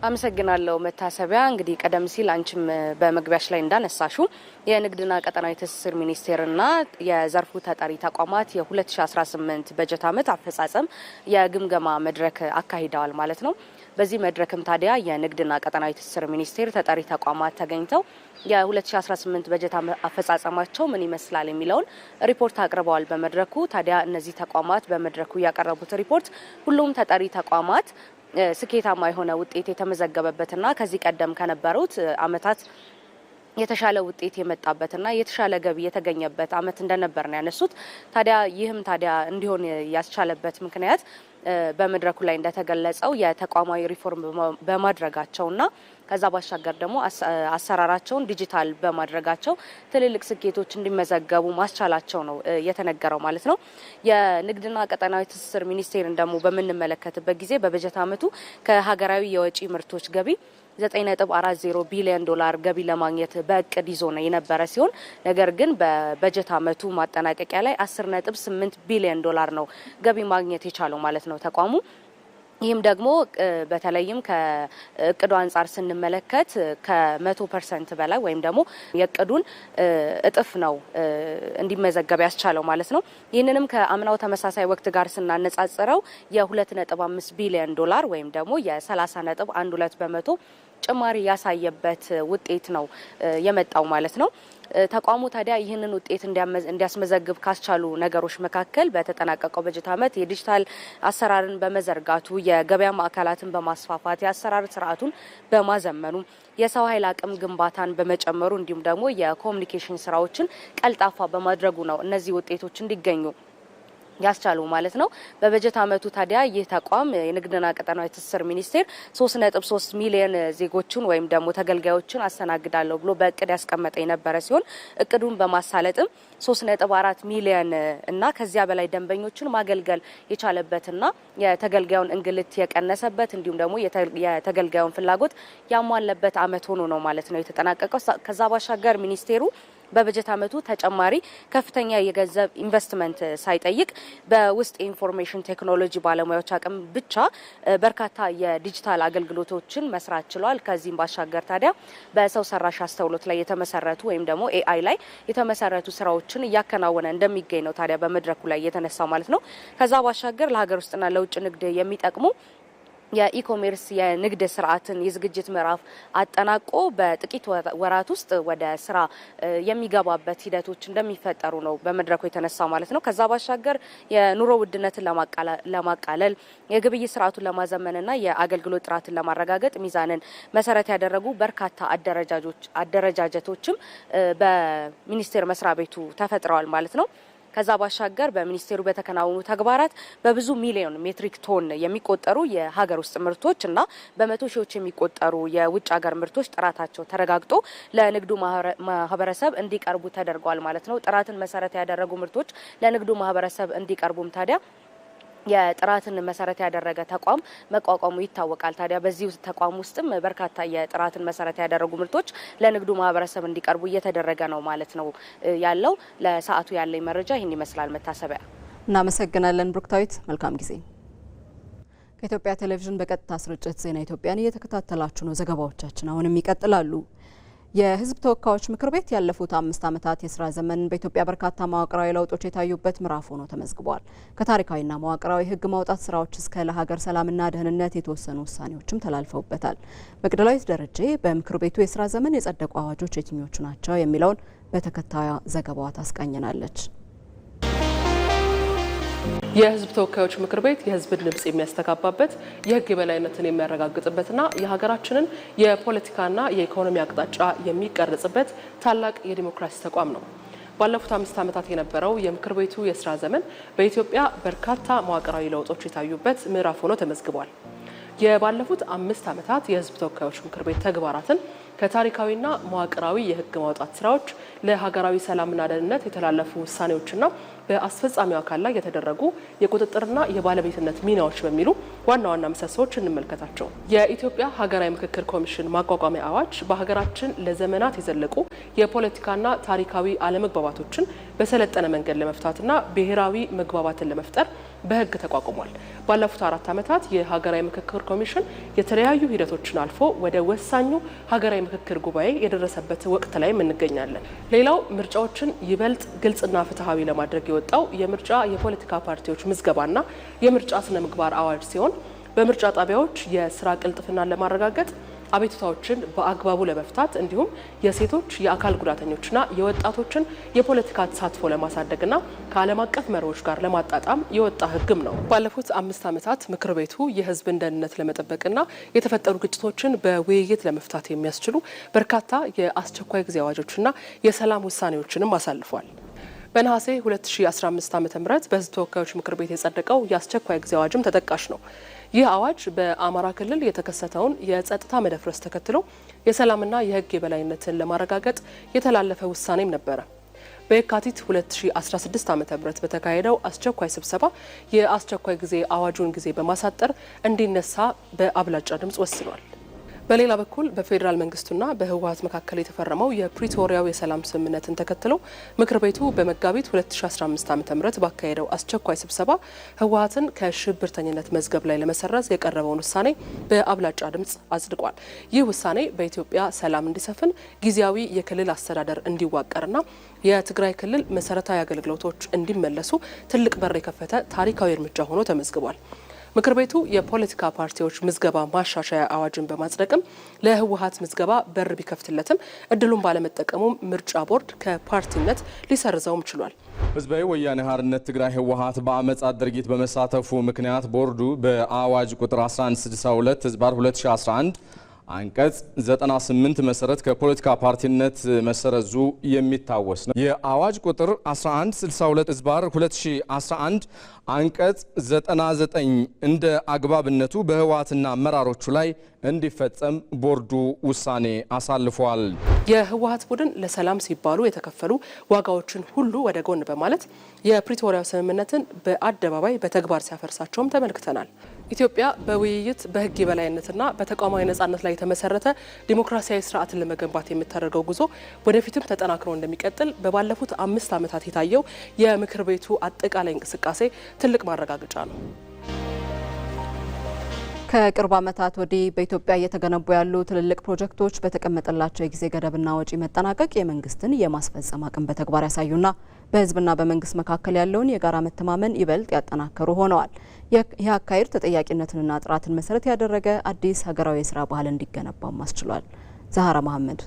አመሰግናለሁ መታሰቢያ። እንግዲህ ቀደም ሲል አንቺም በመግቢያሽ ላይ እንዳነሳሹ የንግድና ቀጠናዊ ትስስር ሚኒስቴርና የዘርፉ ተጠሪ ተቋማት የ2018 በጀት ዓመት አፈጻጸም የግምገማ መድረክ አካሂደዋል ማለት ነው። በዚህ መድረክም ታዲያ የንግድና ቀጠናዊ ትስስር ሚኒስቴር ተጠሪ ተቋማት ተገኝተው የ2018 በጀት አፈጻጸማቸው ምን ይመስላል የሚለውን ሪፖርት አቅርበዋል። በመድረኩ ታዲያ እነዚህ ተቋማት በመድረኩ ያቀረቡት ሪፖርት ሁሉም ተጠሪ ተቋማት ስኬታማ የሆነ ውጤት የተመዘገበበትና ከዚህ ቀደም ከነበሩት አመታት የተሻለ ውጤት የመጣበትና የተሻለ ገቢ የተገኘበት አመት እንደነበር ነው ያነሱት። ታዲያ ይህም ታዲያ እንዲሆን ያስቻለበት ምክንያት በመድረኩ ላይ እንደተገለጸው የተቋማዊ ሪፎርም በማድረጋቸውና ከዛ ባሻገር ደግሞ አሰራራቸውን ዲጂታል በማድረጋቸው ትልልቅ ስኬቶች እንዲመዘገቡ ማስቻላቸው ነው የተነገረው ማለት ነው። የንግድና ቀጠናዊ ትስስር ሚኒስቴርን ደግሞ በምንመለከትበት ጊዜ በበጀት ዓመቱ ከሀገራዊ የወጪ ምርቶች ገቢ 9.40 ቢሊዮን ዶላር ገቢ ለማግኘት በእቅድ ይዞ ነው የነበረ ሲሆን ነገር ግን በበጀት ዓመቱ ማጠናቀቂያ ላይ 10.8 ቢሊዮን ዶላር ነው ገቢ ማግኘት የቻለው ማለት ነው ተቋሙ። ይህም ደግሞ በተለይም ከእቅዱ አንጻር ስንመለከት ከ100% በላይ ወይም ደግሞ የእቅዱን እጥፍ ነው እንዲመዘገብ ያስቻለው ማለት ነው። ይህንንም ከአምናው ተመሳሳይ ወቅት ጋር ስናነጻጽረው የ2.5 ቢሊዮን ዶላር ወይም ደግሞ የ30.12 በመቶ ጭማሪ ያሳየበት ውጤት ነው የመጣው ማለት ነው። ተቋሙ ታዲያ ይህንን ውጤት እንዲያስመዘግብ ካስቻሉ ነገሮች መካከል በተጠናቀቀው በጀት ዓመት የዲጂታል አሰራርን በመዘርጋቱ፣ የገበያ ማዕከላትን በማስፋፋት፣ የአሰራር ስርዓቱን በማዘመኑ፣ የሰው ኃይል አቅም ግንባታን በመጨመሩ እንዲሁም ደግሞ የኮሙኒኬሽን ስራዎችን ቀልጣፋ በማድረጉ ነው እነዚህ ውጤቶች እንዲገኙ ያስቻሉ ማለት ነው። በበጀት ዓመቱ ታዲያ ይህ ተቋም የንግድና ቀጠናዊ ትስስር ሚኒስቴር 3.3 ሚሊዮን ዜጎችን ወይም ደግሞ ተገልጋዮችን አስተናግዳለሁ ብሎ በእቅድ ያስቀመጠ የነበረ ሲሆን እቅዱን በማሳለጥም 3.4 ሚሊዮን እና ከዚያ በላይ ደንበኞችን ማገልገል የቻለበትና የተገልጋዩን እንግልት የቀነሰበት እንዲሁም ደግሞ የተገልጋዩን ፍላጎት ያሟለበት ዓመት ሆኖ ነው ማለት ነው የተጠናቀቀው። ከዛ ባሻገር ሚኒስቴሩ በበጀት ዓመቱ ተጨማሪ ከፍተኛ የገንዘብ ኢንቨስትመንት ሳይጠይቅ በውስጥ ኢንፎርሜሽን ቴክኖሎጂ ባለሙያዎች አቅም ብቻ በርካታ የዲጂታል አገልግሎቶችን መስራት ችሏል። ከዚህም ባሻገር ታዲያ በሰው ሰራሽ አስተውሎት ላይ የተመሰረቱ ወይም ደግሞ ኤአይ ላይ የተመሰረቱ ስራዎችን እያከናወነ እንደሚገኝ ነው ታዲያ በመድረኩ ላይ የተነሳው ማለት ነው። ከዛ ባሻገር ለሀገር ውስጥና ለውጭ ንግድ የሚጠቅሙ የኢኮሜርስ የንግድ ስርዓትን የዝግጅት ምዕራፍ አጠናቆ በጥቂት ወራት ውስጥ ወደ ስራ የሚገባበት ሂደቶች እንደሚፈጠሩ ነው በመድረኩ የተነሳው ማለት ነው። ከዛ ባሻገር የኑሮ ውድነትን ለማቃለል የግብይት ስርዓቱን ለማዘመንና የአገልግሎት ጥራትን ለማረጋገጥ ሚዛንን መሰረት ያደረጉ በርካታ አደረጃጀቶችም በሚኒስቴር መስሪያ ቤቱ ተፈጥረዋል ማለት ነው። ከዛ ባሻገር በሚኒስቴሩ በተከናወኑ ተግባራት በብዙ ሚሊዮን ሜትሪክ ቶን የሚቆጠሩ የሀገር ውስጥ ምርቶች እና በመቶ ሺዎች የሚቆጠሩ የውጭ ሀገር ምርቶች ጥራታቸው ተረጋግጦ ለንግዱ ማህበረሰብ እንዲቀርቡ ተደርጓል ማለት ነው። ጥራትን መሰረት ያደረጉ ምርቶች ለንግዱ ማህበረሰብ እንዲቀርቡም ታዲያ የጥራትን መሰረት ያደረገ ተቋም መቋቋሙ ይታወቃል። ታዲያ በዚህ ተቋም ውስጥም በርካታ የጥራትን መሰረት ያደረጉ ምርቶች ለንግዱ ማህበረሰብ እንዲቀርቡ እየተደረገ ነው ማለት ነው ያለው። ለሰዓቱ ያለኝ መረጃ ይህን ይመስላል። መታሰቢያ። እናመሰግናለን ብሩክታዊት። መልካም ጊዜ። ከኢትዮጵያ ቴሌቪዥን በቀጥታ ስርጭት ዜና ኢትዮጵያን እየተከታተላችሁ ነው። ዘገባዎቻችን አሁንም ይቀጥላሉ። የሕዝብ ተወካዮች ምክር ቤት ያለፉት 5 ዓመታት የስራ ዘመን በኢትዮጵያ በርካታ መዋቅራዊ ለውጦች የታዩበት ምዕራፍ ሆኖ ተመዝግቧል። ከታሪካዊና መዋቅራዊ ሕግ ማውጣት ስራዎች እስከ ለሀገር ሰላምና ደህንነት የተወሰኑ ውሳኔዎችም ተላልፈውበታል። መቅደላዊት ደረጀ በምክር ቤቱ የስራ ዘመን የጸደቁ አዋጆች የትኞቹ ናቸው የሚለውን በተከታዩ ዘገባዋ ታስቃኘናለች። የሕዝብ ተወካዮች ምክር ቤት የሕዝብን ድምጽ የሚያስተጋባበት የሕግ የበላይነትን የሚያረጋግጥበትና የሀገራችንን የፖለቲካና የኢኮኖሚ አቅጣጫ የሚቀርጽበት ታላቅ የዲሞክራሲ ተቋም ነው። ባለፉት 5 ዓመታት የነበረው የምክር ቤቱ የስራ ዘመን በኢትዮጵያ በርካታ መዋቅራዊ ለውጦች የታዩበት ምዕራፍ ሆኖ ተመዝግቧል። የባለፉት 5 ዓመታት የሕዝብ ተወካዮች ምክር ቤት ተግባራትን ከታሪካዊና መዋቅራዊ የሕግ ማውጣት ስራዎች ለሀገራዊ ሰላምና ደህንነት የተላለፉ ውሳኔዎችና በአስፈጻሚው አካል ላይ የተደረጉ የቁጥጥርና የባለቤትነት ሚናዎች በሚሉ ዋና ዋና ምሰሶዎች እንመልከታቸው። የኢትዮጵያ ሀገራዊ ምክክር ኮሚሽን ማቋቋሚያ አዋጅ በሀገራችን ለዘመናት የዘለቁ የፖለቲካና ታሪካዊ አለመግባባቶችን በሰለጠነ መንገድ ለመፍታትና ብሔራዊ መግባባትን ለመፍጠር በሕግ ተቋቁሟል። ባለፉት 4 ዓመታት የሀገራዊ ምክክር ኮሚሽን የተለያዩ ሂደቶችን አልፎ ወደ ወሳኙ ሀገራዊ ምክክር ጉባኤ የደረሰበት ወቅት ላይ እንገኛለን። ሌላው ምርጫዎችን ይበልጥ ግልጽና ፍትሐዊ ለማድረግ የወጣው የምርጫ የፖለቲካ ፓርቲዎች ምዝገባና የምርጫ ስነ ምግባር አዋጅ ሲሆን በምርጫ ጣቢያዎች የስራ ቅልጥፍናን ለማረጋገጥ አቤቱታዎችን በአግባቡ ለመፍታት እንዲሁም የሴቶች የአካል ጉዳተኞችና የወጣቶችን የፖለቲካ ተሳትፎ ለማሳደግና ከዓለም አቀፍ መሪዎች ጋር ለማጣጣም የወጣ ሕግም ነው። ባለፉት 5 ዓመታት ምክር ቤቱ የሕዝብን ደህንነት ለመጠበቅና የተፈጠሩ ግጭቶችን በውይይት ለመፍታት የሚያስችሉ በርካታ የአስቸኳይ ጊዜ አዋጆችና የሰላም ውሳኔዎችንም አሳልፏል። በነሐሴ 2015 ዓ.ም በሕዝብ ተወካዮች ምክር ቤት የጸደቀው የአስቸኳይ ጊዜ አዋጅም ተጠቃሽ ነው። ይህ አዋጅ በአማራ ክልል የተከሰተውን የጸጥታ መደፍረስ ተከትሎ የሰላምና የሕግ የበላይነትን ለማረጋገጥ የተላለፈ ውሳኔም ነበረ። በየካቲት 2016 ዓ.ም በተካሄደው አስቸኳይ ስብሰባ የአስቸኳይ ጊዜ አዋጁን ጊዜ በማሳጠር እንዲነሳ በአብላጫ ድምጽ ወስኗል። በሌላ በኩል በፌዴራል መንግስቱና በህወሓት መካከል የተፈረመው የፕሪቶሪያው የሰላም ስምምነትን ተከትሎ ምክር ቤቱ በመጋቢት 2015 ዓ.ም ባካሄደው አስቸኳይ ስብሰባ ህወሓትን ከሽብርተኝነት መዝገብ ላይ ለመሰረዝ የቀረበውን ውሳኔ በአብላጫ ድምጽ አጽድቋል። ይህ ውሳኔ በኢትዮጵያ ሰላም እንዲሰፍን ጊዜያዊ የክልል አስተዳደር እንዲዋቀርና የትግራይ ክልል መሰረታዊ አገልግሎቶች እንዲመለሱ ትልቅ በር የከፈተ ታሪካዊ እርምጃ ሆኖ ተመዝግቧል። ምክር ቤቱ የፖለቲካ ፓርቲዎች ምዝገባ ማሻሻያ አዋጅን በማጽደቅም ለህወሓት ምዝገባ በር ቢከፍትለትም እድሉን ባለመጠቀሙም ምርጫ ቦርድ ከፓርቲነት ሊሰርዘውም ችሏል። ህዝባዊ ወያኔ ሓርነት ትግራይ ህወሓት በአመጻ ድርጊት በመሳተፉ ምክንያት ቦርዱ በአዋጅ ቁጥር 1162/2011 አንቀጽ 98 መሰረት ከፖለቲካ ፓርቲነት መሰረዙ የሚታወስ ነው። የአዋጅ ቁጥር 1162/2011 አንቀጽ 99 እንደ አግባብነቱ በህወሓትና አመራሮቹ ላይ እንዲፈጸም ቦርዱ ውሳኔ አሳልፏል። የህወሓት ቡድን ለሰላም ሲባሉ የተከፈሉ ዋጋዎችን ሁሉ ወደ ጎን በማለት የፕሪቶሪያው ስምምነትን በአደባባይ በተግባር ሲያፈርሳቸውም ተመልክተናል። ኢትዮጵያ በውይይት በህግ የበላይነትና በተቋማዊ ነጻነት ላይ የተመሰረተ ዲሞክራሲያዊ ስርዓትን ለመገንባት የምታደርገው ጉዞ ወደፊትም ተጠናክሮ እንደሚቀጥል በባለፉት 5 ዓመታት የታየው የምክር ቤቱ አጠቃላይ እንቅስቃሴ ትልቅ ማረጋገጫ ነው። ከቅርብ ዓመታት ወዲህ በኢትዮጵያ እየተገነቡ ያሉ ትልልቅ ፕሮጀክቶች በተቀመጠላቸው የጊዜ ገደብና ወጪ መጠናቀቅ የመንግስትን የማስፈጸም አቅም በተግባር ያሳዩና በህዝብና በመንግስት መካከል ያለውን የጋራ መተማመን ይበልጥ ያጠናከሩ ሆነዋል። ይህ አካሄድ ተጠያቂነትንና ጥራትን መሰረት ያደረገ አዲስ ሀገራዊ የስራ ባህል እንዲገነባም አስችሏል። ዛህራ መሐመድ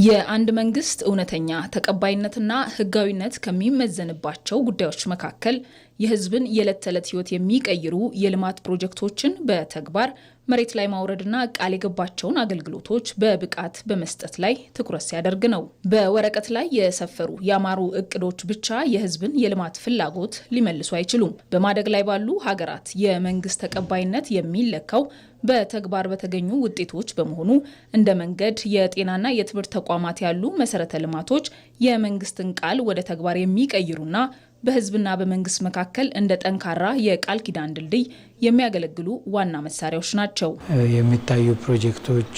የአንድ መንግስት እውነተኛ ተቀባይነትና ህጋዊነት ከሚመዘንባቸው ጉዳዮች መካከል የህዝብን የዕለት ተዕለት ህይወት የሚቀይሩ የልማት ፕሮጀክቶችን በተግባር መሬት ላይ ማውረድና ቃል የገባቸውን አገልግሎቶች በብቃት በመስጠት ላይ ትኩረት ሲያደርግ ነው። በወረቀት ላይ የሰፈሩ ያማሩ እቅዶች ብቻ የህዝብን የልማት ፍላጎት ሊመልሱ አይችሉም። በማደግ ላይ ባሉ ሀገራት የመንግስት ተቀባይነት የሚለካው በተግባር በተገኙ ውጤቶች በመሆኑ እንደ መንገድ፣ የጤናና የትምህርት ተቋማት ያሉ መሰረተ ልማቶች የመንግስትን ቃል ወደ ተግባር የሚቀይሩና በህዝብና በመንግስት መካከል እንደ ጠንካራ የቃል ኪዳን ድልድይ የሚያገለግሉ ዋና መሳሪያዎች ናቸው። የሚታዩ ፕሮጀክቶች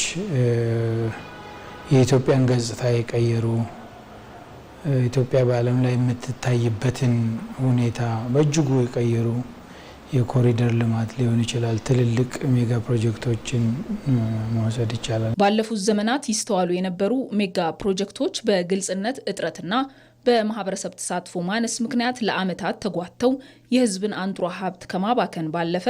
የኢትዮጵያን ገጽታ የቀየሩ፣ ኢትዮጵያ በዓለም ላይ የምትታይበትን ሁኔታ በእጅጉ የቀየሩ፣ የኮሪደር ልማት ሊሆን ይችላል። ትልልቅ ሜጋ ፕሮጀክቶችን መውሰድ ይቻላል። ባለፉት ዘመናት ይስተዋሉ የነበሩ ሜጋ ፕሮጀክቶች በግልጽነት እጥረትና በማህበረሰብ ተሳትፎ ማነስ ምክንያት ለዓመታት ተጓተው የህዝብን አንጡራ ሀብት ከማባከን ባለፈ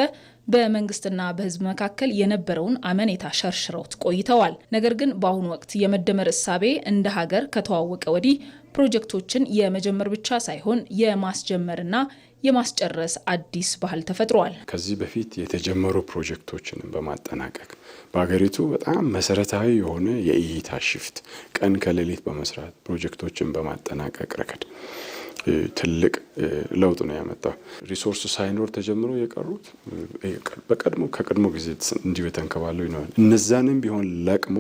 በመንግስትና በህዝብ መካከል የነበረውን አመኔታ ሸርሽረውት ቆይተዋል። ነገር ግን በአሁኑ ወቅት የመደመር እሳቤ እንደ ሀገር ከተዋወቀ ወዲህ ፕሮጀክቶችን የመጀመር ብቻ ሳይሆን የማስጀመርና የማስጨረስ አዲስ ባህል ተፈጥሯል። ከዚህ በፊት የተጀመሩ ፕሮጀክቶችን በማጠናቀቅ በሀገሪቱ በጣም መሰረታዊ የሆነ የእይታ ሽፍት ቀን ከሌሊት በመስራት ፕሮጀክቶችን በማጠናቀቅ ረገድ ትልቅ ለውጥ ነው ያመጣው። ሪሶርስ ሳይኖር ተጀምሮ የቀሩት ከቀድሞ ጊዜ እንዲሁ የተንከባለው ይኖራል። እነዛንም ቢሆን ለቅሞ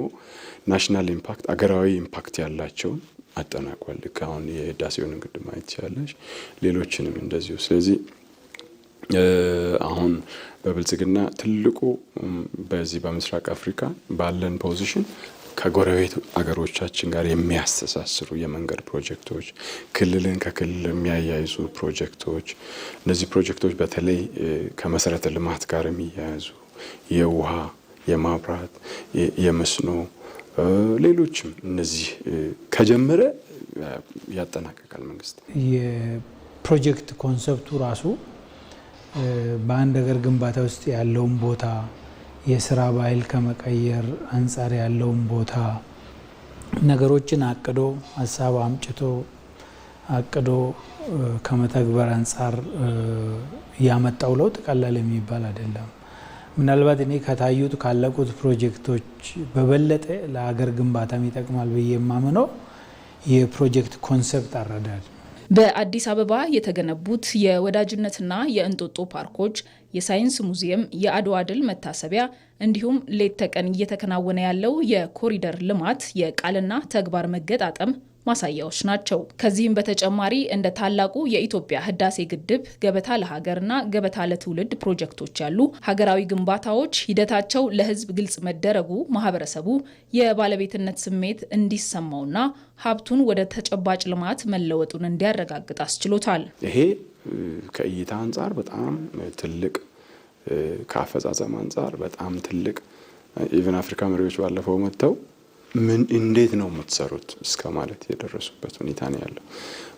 ናሽናል ኢምፓክት አገራዊ ኢምፓክት ያላቸውን አጠናቋል። ልክ አሁን የህዳሴውን ግድብ ማየት ይቻላል፣ ሌሎችንም እንደዚሁ። ስለዚህ አሁን በብልጽግና ትልቁ በዚህ በምስራቅ አፍሪካ ባለን ፖዚሽን ከጎረቤት አገሮቻችን ጋር የሚያስተሳስሩ የመንገድ ፕሮጀክቶች፣ ክልልን ከክልል የሚያያይዙ ፕሮጀክቶች፣ እነዚህ ፕሮጀክቶች በተለይ ከመሰረተ ልማት ጋር የሚያያዙ የውሃ፣ የማብራት፣ የመስኖ ሌሎችም እነዚህ ከጀመረ ያጠናቀቃል መንግስት። የፕሮጀክት ኮንሰፕቱ ራሱ በአንድ ሀገር ግንባታ ውስጥ ያለውን ቦታ የስራ ባህል ከመቀየር አንጻር ያለውን ቦታ ነገሮችን አቅዶ ሀሳብ አምጭቶ አቅዶ ከመተግበር አንጻር ያመጣው ለውጥ ቀላል የሚባል አይደለም። ምናልባት እኔ ከታዩት ካለቁት ፕሮጀክቶች በበለጠ ለሀገር ግንባታም ይጠቅማል ብዬ የማምነው የፕሮጀክት ኮንሰፕት አረዳድ። በአዲስ አበባ የተገነቡት የወዳጅነትና የእንጦጦ ፓርኮች፣ የሳይንስ ሙዚየም፣ የአድዋ ድል መታሰቢያ እንዲሁም ሌት ተቀን እየተከናወነ ያለው የኮሪደር ልማት የቃልና ተግባር መገጣጠም ማሳያዎች ናቸው። ከዚህም በተጨማሪ እንደ ታላቁ የኢትዮጵያ ህዳሴ ግድብ፣ ገበታ ለሀገርና ገበታ ለትውልድ ፕሮጀክቶች ያሉ ሀገራዊ ግንባታዎች ሂደታቸው ለህዝብ ግልጽ መደረጉ ማህበረሰቡ የባለቤትነት ስሜት እንዲሰማውና ሀብቱን ወደ ተጨባጭ ልማት መለወጡን እንዲያረጋግጥ አስችሎታል። ይሄ ከእይታ አንጻር በጣም ትልቅ፣ ከአፈጻጸም አንጻር በጣም ትልቅ ኢቨን አፍሪካ መሪዎች ባለፈው መጥተው ምን እንዴት ነው የምትሰሩት እስከ ማለት የደረሱበት ሁኔታ ነው ያለው።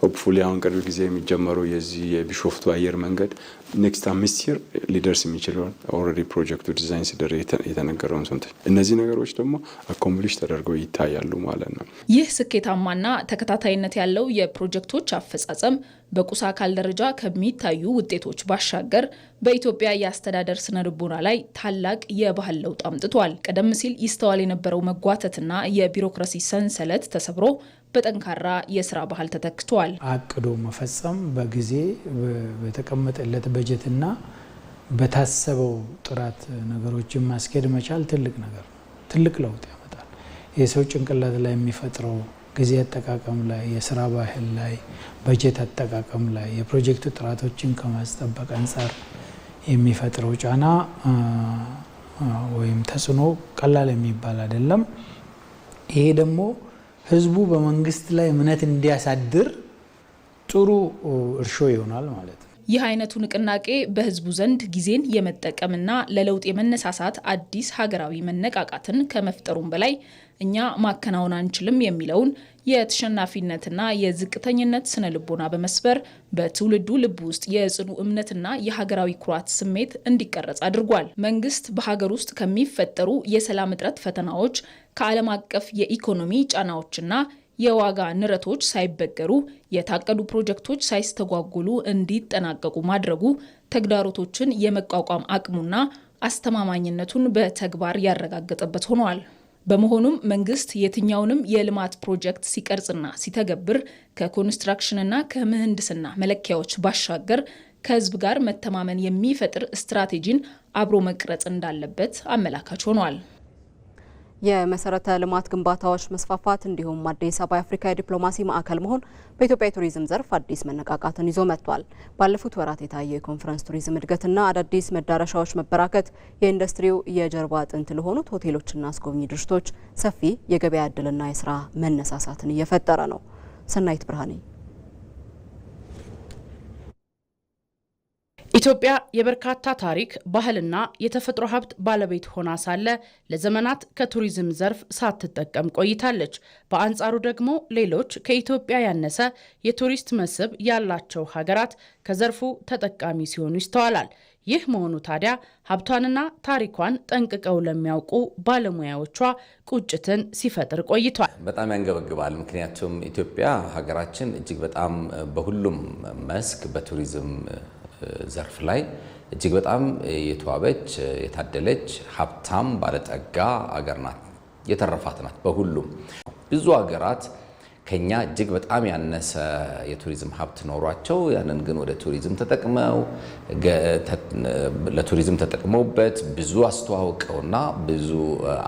ሆፕፉሊ አሁን ቅርብ ጊዜ የሚጀመረው የዚህ የቢሾፍቱ አየር መንገድ ኔክስት 5 ይር ሊደርስ የሚችለውን ኦልሬዲ ፕሮጀክቱ ዲዛይን ሲደረግ የተነገረውን ሰምተን እነዚህ ነገሮች ደግሞ አኮምፕሊሽ ተደርገው ይታያሉ ማለት ነው። ይህ ስኬታማና ተከታታይነት ያለው የፕሮጀክቶች አፈጻጸም በቁስ አካል ደረጃ ከሚታዩ ውጤቶች ባሻገር በኢትዮጵያ የአስተዳደር ስነ ልቦና ላይ ታላቅ የባህል ለውጥ አምጥቷል። ቀደም ሲል ይስተዋል የነበረው መጓተትና የቢሮክራሲ ሰንሰለት ተሰብሮ በጠንካራ የስራ ባህል ተተክቷል። አቅዶ መፈጸም፣ በጊዜ በተቀመጠለት በጀትና በታሰበው ጥራት ነገሮችን ማስኬድ መቻል ትልቅ ነገር ነው። ትልቅ ለውጥ ያመጣል። የሰው ጭንቅላት ላይ የሚፈጥረው ጊዜ አጠቃቀም ላይ፣ የስራ ባህል ላይ፣ በጀት አጠቃቀም ላይ፣ የፕሮጀክቱ ጥራቶችን ከማስጠበቅ አንጻር የሚፈጥረው ጫና ወይም ተጽዕኖ ቀላል የሚባል አይደለም። ይሄ ደግሞ ህዝቡ በመንግስት ላይ እምነት እንዲያሳድር ጥሩ እርሾ ይሆናል ማለት ነው። ይህ አይነቱ ንቅናቄ በህዝቡ ዘንድ ጊዜን የመጠቀምና ለለውጥ የመነሳሳት አዲስ ሀገራዊ መነቃቃትን ከመፍጠሩም በላይ እኛ ማከናወን አንችልም የሚለውን የተሸናፊነትና የዝቅተኝነት ስነ ልቦና በመስበር በትውልዱ ልብ ውስጥ የጽኑ እምነትና የሀገራዊ ኩራት ስሜት እንዲቀረጽ አድርጓል። መንግስት በሀገር ውስጥ ከሚፈጠሩ የሰላም እጥረት ፈተናዎች፣ ከዓለም አቀፍ የኢኮኖሚ ጫናዎችና የዋጋ ንረቶች ሳይበገሩ የታቀዱ ፕሮጀክቶች ሳይስተጓጉሉ እንዲጠናቀቁ ማድረጉ ተግዳሮቶችን የመቋቋም አቅሙና አስተማማኝነቱን በተግባር ያረጋገጠበት ሆኗል። በመሆኑም መንግስት የትኛውንም የልማት ፕሮጀክት ሲቀርጽና ሲተገብር ከኮንስትራክሽንና ከምህንድስና መለኪያዎች ባሻገር ከህዝብ ጋር መተማመን የሚፈጥር ስትራቴጂን አብሮ መቅረጽ እንዳለበት አመላካች ሆኗል። የመሰረተ ልማት ግንባታዎች መስፋፋት እንዲሁም አዲስ አበባ የአፍሪካ የዲፕሎማሲ ማዕከል መሆን በኢትዮጵያ የቱሪዝም ዘርፍ አዲስ መነቃቃትን ይዞ መጥቷል። ባለፉት ወራት የታየው የኮንፈረንስ ቱሪዝም እድገትና አዳዲስ መዳረሻዎች መበራከት የኢንዱስትሪው የጀርባ አጥንት ለሆኑት ሆቴሎችና አስጎብኚ ድርጅቶች ሰፊ የገበያ እድልና የስራ መነሳሳትን እየፈጠረ ነው። ሰናይት ብርሃኔ ኢትዮጵያ የበርካታ ታሪክ፣ ባህልና የተፈጥሮ ሀብት ባለቤት ሆና ሳለ ለዘመናት ከቱሪዝም ዘርፍ ሳትጠቀም ቆይታለች። በአንጻሩ ደግሞ ሌሎች ከኢትዮጵያ ያነሰ የቱሪስት መስህብ ያላቸው ሀገራት ከዘርፉ ተጠቃሚ ሲሆኑ ይስተዋላል። ይህ መሆኑ ታዲያ ሀብቷንና ታሪኳን ጠንቅቀው ለሚያውቁ ባለሙያዎቿ ቁጭትን ሲፈጥር ቆይቷል። በጣም ያንገበግባል። ምክንያቱም ኢትዮጵያ ሀገራችን እጅግ በጣም በሁሉም መስክ በቱሪዝም ዘርፍ ላይ እጅግ በጣም የተዋበች የታደለች ሀብታም ባለጠጋ አገር ናት፣ የተረፋት ናት። በሁሉም ብዙ ሀገራት ከኛ እጅግ በጣም ያነሰ የቱሪዝም ሀብት ኖሯቸው ያንን ግን ወደ ቱሪዝም ተጠቅመው ለቱሪዝም ተጠቅመውበት ብዙ አስተዋውቀውና ብዙ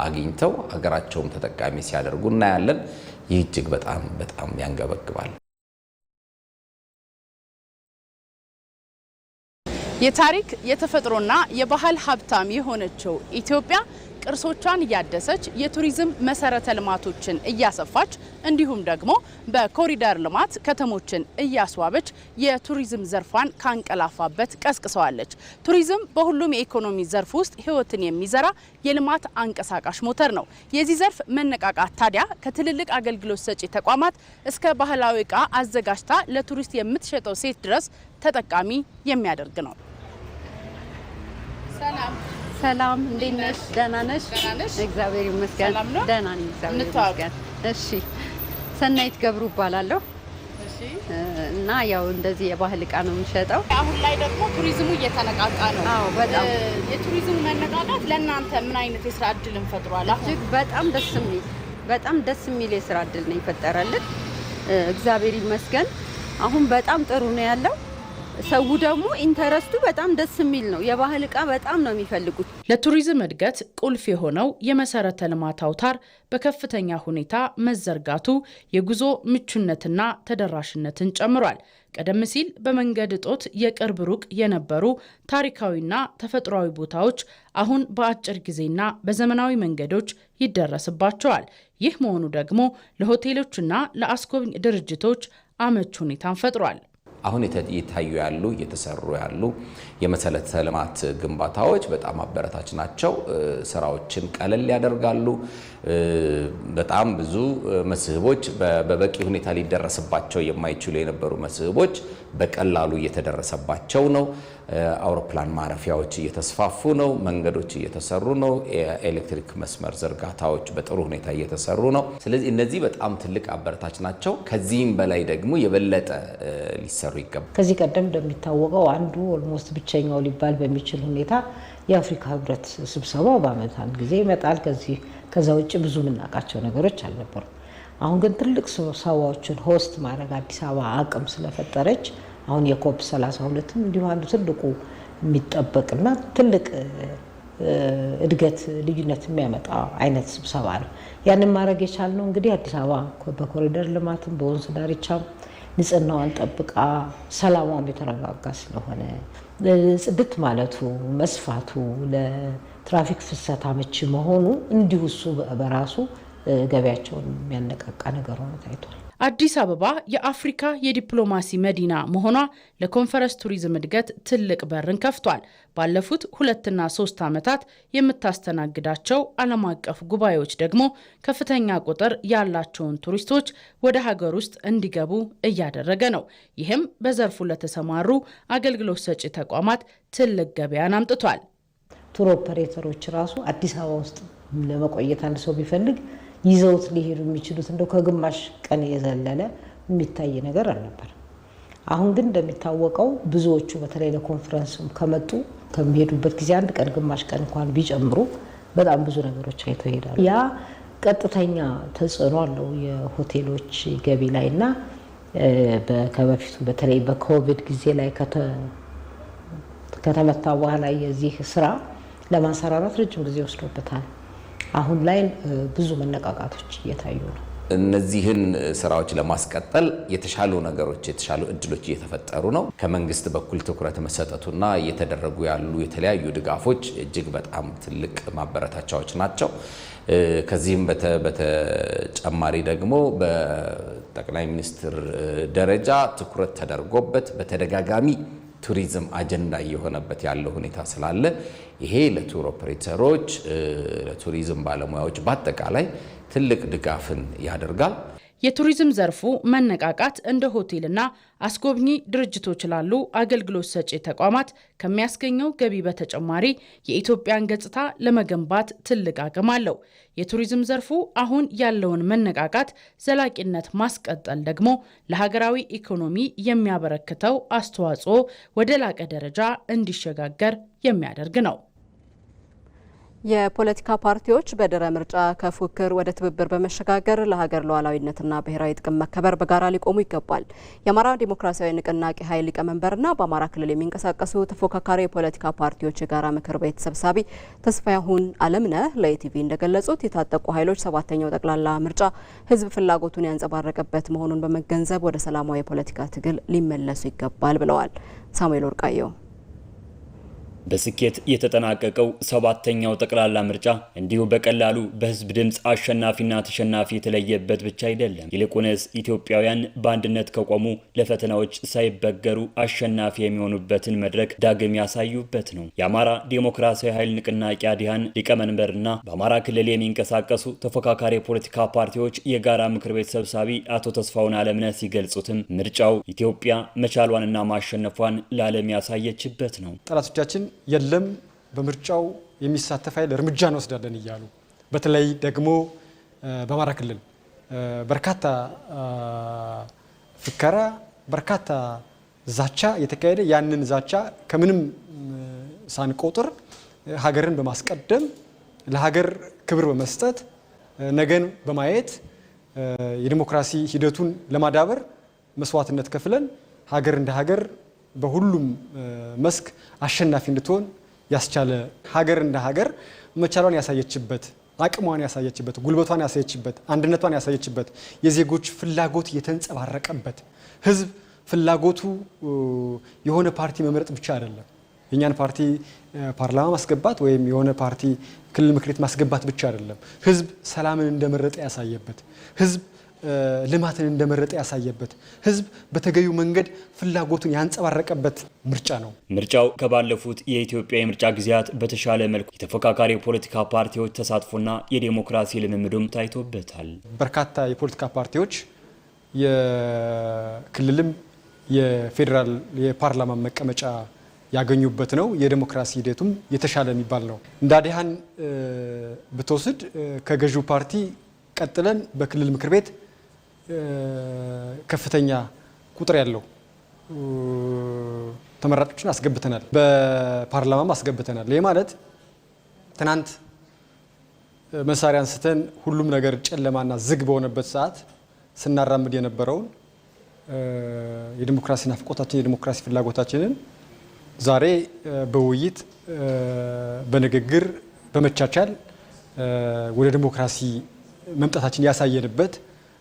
አግኝተው ሀገራቸውም ተጠቃሚ ሲያደርጉ እናያለን። ይህ እጅግ በጣም በጣም ያንገበግባል። የታሪክ የተፈጥሮና የባህል ሀብታም የሆነችው ኢትዮጵያ ቅርሶቿን እያደሰች የቱሪዝም መሰረተ ልማቶችን እያሰፋች እንዲሁም ደግሞ በኮሪደር ልማት ከተሞችን እያስዋበች የቱሪዝም ዘርፏን ካንቀላፋበት ቀስቅሰዋለች። ቱሪዝም በሁሉም የኢኮኖሚ ዘርፍ ውስጥ ሕይወትን የሚዘራ የልማት አንቀሳቃሽ ሞተር ነው። የዚህ ዘርፍ መነቃቃት ታዲያ ከትልልቅ አገልግሎት ሰጪ ተቋማት እስከ ባህላዊ ዕቃ አዘጋጅታ ለቱሪስት የምትሸጠው ሴት ድረስ ተጠቃሚ የሚያደርግ ነው። ሰላም፣ እንዴት ነሽ? ደህና ነሽ? እግዚአብሔር ይመስገን ደህና ነኝ። እግዚአብሔር ይመስገን። እሺ፣ ሰናይት ገብሩ እባላለሁ። እና ያው እንደዚህ የባህል ዕቃ ነው የምሸጠው። አሁን ላይ ደግሞ ቱሪዝሙ እየተነቃቃ ነው። አዎ፣ በጣም የቱሪዝሙ መነቃቃት ለእናንተ ምን አይነት የስራ እድልን ፈጥሯል? እጅግ በጣም ደስ የሚል የስራ እድል ነው የፈጠረልን። እግዚአብሔር ይመስገን። አሁን በጣም ጥሩ ነው ያለው። ሰው ደግሞ ኢንተረስቱ በጣም ደስ የሚል ነው። የባህል ዕቃ በጣም ነው የሚፈልጉት። ለቱሪዝም እድገት ቁልፍ የሆነው የመሰረተ ልማት አውታር በከፍተኛ ሁኔታ መዘርጋቱ የጉዞ ምቹነትና ተደራሽነትን ጨምሯል። ቀደም ሲል በመንገድ እጦት የቅርብ ሩቅ የነበሩ ታሪካዊና ተፈጥሯዊ ቦታዎች አሁን በአጭር ጊዜና በዘመናዊ መንገዶች ይደረስባቸዋል። ይህ መሆኑ ደግሞ ለሆቴሎችና ለአስጎብኝ ድርጅቶች አመች ሁኔታን ፈጥሯል። አሁን እየታዩ ያሉ እየተሰሩ ያሉ የመሰረተ ልማት ግንባታዎች በጣም አበረታች ናቸው። ስራዎችን ቀለል ያደርጋሉ። በጣም ብዙ መስህቦች በበቂ ሁኔታ ሊደረስባቸው የማይችሉ የነበሩ መስህቦች በቀላሉ እየተደረሰባቸው ነው። አውሮፕላን ማረፊያዎች እየተስፋፉ ነው። መንገዶች እየተሰሩ ነው። የኤሌክትሪክ መስመር ዝርጋታዎች በጥሩ ሁኔታ እየተሰሩ ነው። ስለዚህ እነዚህ በጣም ትልቅ አበረታች ናቸው። ከዚህም በላይ ደግሞ የበለጠ ሊሰሩ ይገባል። ከዚህ ቀደም እንደሚታወቀው አንዱ ኦልሞስት ብቸኛው ሊባል በሚችል ሁኔታ የአፍሪካ ህብረት ስብሰባው በዓመት አንድ ጊዜ ይመጣል። ከዛ ውጭ ብዙ የምናውቃቸው ነገሮች አልነበሩም። አሁን ግን ትልቅ ስብሰባዎችን ሆስት ማድረግ አዲስ አበባ አቅም ስለፈጠረች አሁን የኮፕ 32ም እንዲሁ አንዱ ትልቁ የሚጠበቅና ትልቅ እድገት ልዩነት የሚያመጣ አይነት ስብሰባ ነው። ያንን ማድረግ የቻልነው እንግዲህ አዲስ አበባ በኮሪደር ልማትም በወንዝ ዳርቻም ንጽህናዋን ጠብቃ ሰላሟም የተረጋጋ ስለሆነ ጽድት ማለቱ መስፋቱ ለትራፊክ ፍሰት አመቺ መሆኑ እንዲሁ እሱ በራሱ ገበያቸውን የሚያነቃቃ ነገር ሆኖ ታይቷል። አዲስ አበባ የአፍሪካ የዲፕሎማሲ መዲና መሆኗ ለኮንፈረንስ ቱሪዝም እድገት ትልቅ በርን ከፍቷል። ባለፉት 2 እና 3 ዓመታት የምታስተናግዳቸው ዓለም አቀፍ ጉባኤዎች ደግሞ ከፍተኛ ቁጥር ያላቸውን ቱሪስቶች ወደ ሀገር ውስጥ እንዲገቡ እያደረገ ነው። ይህም በዘርፉ ለተሰማሩ አገልግሎት ሰጪ ተቋማት ትልቅ ገበያን አምጥቷል። ቱር ኦፐሬተሮች ራሱ አዲስ አበባ ውስጥ ለመቆየት አንድ ሰው ቢፈልግ ይዘውት ሊሄዱ የሚችሉት እንደው ከግማሽ ቀን የዘለለ የሚታይ ነገር አልነበር። አሁን ግን እንደሚታወቀው ብዙዎቹ በተለይ ለኮንፈረንስ ከመጡ ከሚሄዱበት ጊዜ አንድ ቀን ግማሽ ቀን እንኳን ቢጨምሩ በጣም ብዙ ነገሮች አይተው ይሄዳሉ። ያ ቀጥተኛ ተጽዕኖ አለው የሆቴሎች ገቢ ላይ እና ከበፊቱ በተለይ በኮቪድ ጊዜ ላይ ከተመታ በኋላ የዚህ ስራ ለማንሰራራት ረጅም ጊዜ ወስዶበታል። አሁን ላይ ብዙ መነቃቃቶች እየታዩ ነው። እነዚህን ስራዎች ለማስቀጠል የተሻሉ ነገሮች የተሻሉ እድሎች እየተፈጠሩ ነው። ከመንግስት በኩል ትኩረት መሰጠቱና እየተደረጉ ያሉ የተለያዩ ድጋፎች እጅግ በጣም ትልቅ ማበረታቻዎች ናቸው። ከዚህም በተጨማሪ ደግሞ በጠቅላይ ሚኒስትር ደረጃ ትኩረት ተደርጎበት በተደጋጋሚ ቱሪዝም አጀንዳ እየሆነበት ያለው ሁኔታ ስላለ ይሄ ለቱር ኦፕሬተሮች፣ ለቱሪዝም ባለሙያዎች በአጠቃላይ ትልቅ ድጋፍን ያደርጋል። የቱሪዝም ዘርፉ መነቃቃት እንደ ሆቴልና አስጎብኚ ድርጅቶች ላሉ አገልግሎት ሰጪ ተቋማት ከሚያስገኘው ገቢ በተጨማሪ የኢትዮጵያን ገጽታ ለመገንባት ትልቅ አቅም አለው። የቱሪዝም ዘርፉ አሁን ያለውን መነቃቃት ዘላቂነት ማስቀጠል ደግሞ ለሀገራዊ ኢኮኖሚ የሚያበረክተው አስተዋጽኦ ወደ ላቀ ደረጃ እንዲሸጋገር የሚያደርግ ነው። የፖለቲካ ፓርቲዎች በድህረ ምርጫ ከፉክክር ወደ ትብብር በመሸጋገር ለሀገር ሉዓላዊነትና ብሔራዊ ጥቅም መከበር በጋራ ሊቆሙ ይገባል። የአማራ ዲሞክራሲያዊ ንቅናቄ ኃይል ሊቀመንበርና በአማራ ክልል የሚንቀሳቀሱ ተፎካካሪ የፖለቲካ ፓርቲዎች የጋራ ምክር ቤት ሰብሳቢ ተስፋሁን አለምነህ ለኢቲቪ እንደገለጹት የታጠቁ ኃይሎች 7ኛው ጠቅላላ ምርጫ ህዝብ ፍላጎቱን ያንጸባረቀበት መሆኑን በመገንዘብ ወደ ሰላማዊ የፖለቲካ ትግል ሊመለሱ ይገባል ብለዋል። ሳሙኤል ወርቃየው በስኬት የተጠናቀቀው 7ኛው ጠቅላላ ምርጫ እንዲሁ በቀላሉ በህዝብ ድምፅ አሸናፊና ተሸናፊ የተለየበት ብቻ አይደለም። ይልቁንስ ኢትዮጵያውያን በአንድነት ከቆሙ ለፈተናዎች ሳይበገሩ አሸናፊ የሚሆኑበትን መድረክ ዳግም ያሳዩበት ነው። የአማራ ዲሞክራሲያዊ ኃይል ንቅናቄ አዲሃን ሊቀመንበርና በአማራ ክልል የሚንቀሳቀሱ ተፎካካሪ የፖለቲካ ፓርቲዎች የጋራ ምክር ቤት ሰብሳቢ አቶ ተስፋሁን አለምነህ ሲገልጹትም ምርጫው ኢትዮጵያ መቻሏንና ማሸነፏን ለዓለም ያሳየችበት ነው። ጠላቶቻችን የለም በምርጫው የሚሳተፍ ኃይል እርምጃ እንወስዳለን እያሉ በተለይ ደግሞ በአማራ ክልል በርካታ ፍከራ፣ በርካታ ዛቻ የተካሄደ ያንን ዛቻ ከምንም ሳንቆጥር ሀገርን በማስቀደም ለሀገር ክብር በመስጠት ነገን በማየት የዲሞክራሲ ሂደቱን ለማዳበር መስዋዕትነት ከፍለን ሀገር እንደ ሀገር በሁሉም መስክ አሸናፊ እንድትሆን ያስቻለ ሀገር እንደ ሀገር መቻሏን ያሳየችበት፣ አቅሟን ያሳየችበት፣ ጉልበቷን ያሳየችበት፣ አንድነቷን ያሳየችበት፣ የዜጎች ፍላጎት የተንጸባረቀበት፣ ህዝብ ፍላጎቱ የሆነ ፓርቲ መምረጥ ብቻ አይደለም፣ የኛን ፓርቲ ፓርላማ ማስገባት ወይም የሆነ ፓርቲ ክልል ምክር ቤት ማስገባት ብቻ አይደለም፣ ህዝብ ሰላምን እንደመረጠ ያሳየበት፣ ህዝብ ልማትን እንደመረጠ ያሳየበት፣ ህዝብ በተገቢው መንገድ ፍላጎቱን ያንጸባረቀበት ምርጫ ነው። ምርጫው ከባለፉት የኢትዮጵያ የምርጫ ጊዜያት በተሻለ መልኩ የተፎካካሪ የፖለቲካ ፓርቲዎች ተሳትፎና የዲሞክራሲ ልምምዱም ታይቶበታል። በርካታ የፖለቲካ ፓርቲዎች የክልልም የፌዴራል የፓርላማ መቀመጫ ያገኙበት ነው። የዲሞክራሲ ሂደቱም የተሻለ የሚባል ነው። እንደ አዲሃን ብትወስድ ከገዢው ፓርቲ ቀጥለን በክልል ምክር ቤት ከፍተኛ ቁጥር ያለው ተመራጮችን አስገብተናል፣ በፓርላማም አስገብተናል። ይህ ማለት ትናንት መሳሪያ አንስተን ሁሉም ነገር ጨለማና ዝግ በሆነበት ሰዓት ስናራምድ የነበረውን የዲሞክራሲ ናፍቆታችን የዲሞክራሲ ፍላጎታችንን ዛሬ በውይይት በንግግር በመቻቻል ወደ ዲሞክራሲ መምጣታችን ያሳየንበት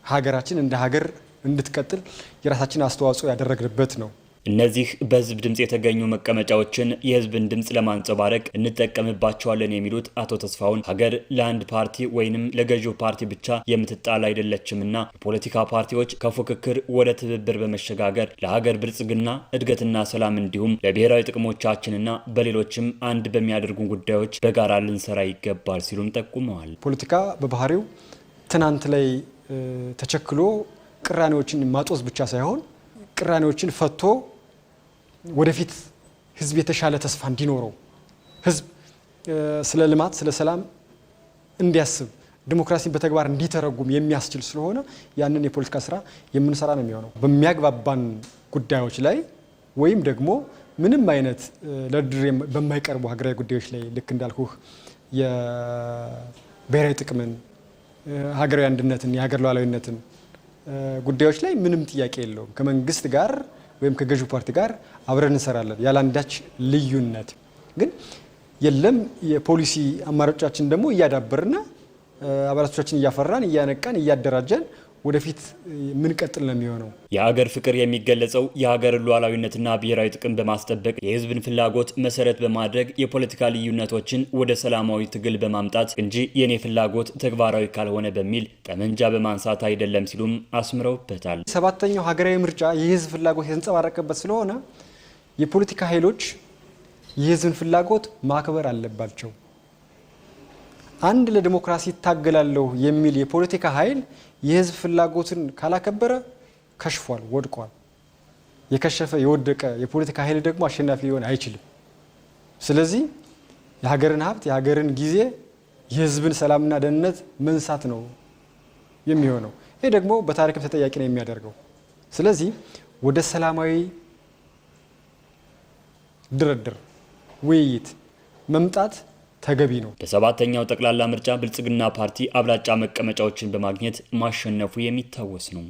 ሀገራችን እንደ ሀገር እንድትቀጥል የራሳችን አስተዋጽኦ ያደረግንበት ነው። እነዚህ በህዝብ ድምፅ የተገኙ መቀመጫዎችን የህዝብን ድምፅ ለማንጸባረቅ እንጠቀምባቸዋለን የሚሉት አቶ ተስፋሁን ሀገር ለአንድ ፓርቲ ወይንም ለገዢው ፓርቲ ብቻ የምትጣል አይደለችምና የፖለቲካ ፓርቲዎች ከፉክክር ወደ ትብብር በመሸጋገር ለሀገር ብልጽግና እድገትና ሰላም እንዲሁም ለብሔራዊ ጥቅሞቻችንና በሌሎችም አንድ በሚያደርጉን ጉዳዮች በጋራ ልንሰራ ይገባል ሲሉም ጠቁመዋል። ፖለቲካ በባህሪው ትናንት ላይ ተቸክሎ ቅራኔዎችን ማጦዝ ብቻ ሳይሆን ቅራኔዎችን ፈቶ ወደፊት ህዝብ የተሻለ ተስፋ እንዲኖረው ህዝብ ስለ ልማት ስለ ሰላም እንዲያስብ ዲሞክራሲን በተግባር እንዲተረጉም የሚያስችል ስለሆነ ያንን የፖለቲካ ስራ የምንሰራ ነው የሚሆነው። በሚያግባባን ጉዳዮች ላይ ወይም ደግሞ ምንም አይነት ለድር በማይቀርቡ ሀገራዊ ጉዳዮች ላይ ልክ እንዳልኩህ የብሔራዊ ጥቅምን፣ ሀገራዊ አንድነትን፣ የሀገር ሉዓላዊነትን ጉዳዮች ላይ ምንም ጥያቄ የለውም። ከመንግስት ጋር ወይም ከገዢው ፓርቲ ጋር አብረን እንሰራለን ያለ አንዳች ልዩነት። ግን የለም የፖሊሲ አማራጮቻችን ደግሞ እያዳበርና አባላቶቻችን እያፈራን እያነቃን እያደራጀን ወደፊት ምን ቀጥል ነው የሚሆነው። የሀገር ፍቅር የሚገለጸው የሀገር ሉዓላዊነትና ብሔራዊ ጥቅም በማስጠበቅ የህዝብን ፍላጎት መሰረት በማድረግ የፖለቲካ ልዩነቶችን ወደ ሰላማዊ ትግል በማምጣት እንጂ የኔ ፍላጎት ተግባራዊ ካልሆነ በሚል ጠመንጃ በማንሳት አይደለም ሲሉም አስምረውበታል። 7ኛው ሀገራዊ ምርጫ የህዝብ ፍላጎት የተንጸባረቀበት ስለሆነ የፖለቲካ ኃይሎች የህዝብን ፍላጎት ማክበር አለባቸው። አንድ ለዲሞክራሲ ይታገላለሁ የሚል የፖለቲካ ኃይል የህዝብ ፍላጎትን ካላከበረ ከሽፏል፣ ወድቋል። የከሸፈ የወደቀ የፖለቲካ ኃይል ደግሞ አሸናፊ ሊሆን አይችልም። ስለዚህ የሀገርን ሀብት፣ የሀገርን ጊዜ፣ የህዝብን ሰላምና ደህንነት መንሳት ነው የሚሆነው። ይሄ ደግሞ በታሪክም ተጠያቂ ነው የሚያደርገው። ስለዚህ ወደ ሰላማዊ ድርድር፣ ውይይት መምጣት ተገቢ ነው። በሰባተኛው ጠቅላላ ምርጫ ብልጽግና ፓርቲ አብላጫ መቀመጫዎችን በማግኘት ማሸነፉ የሚታወስ ነው።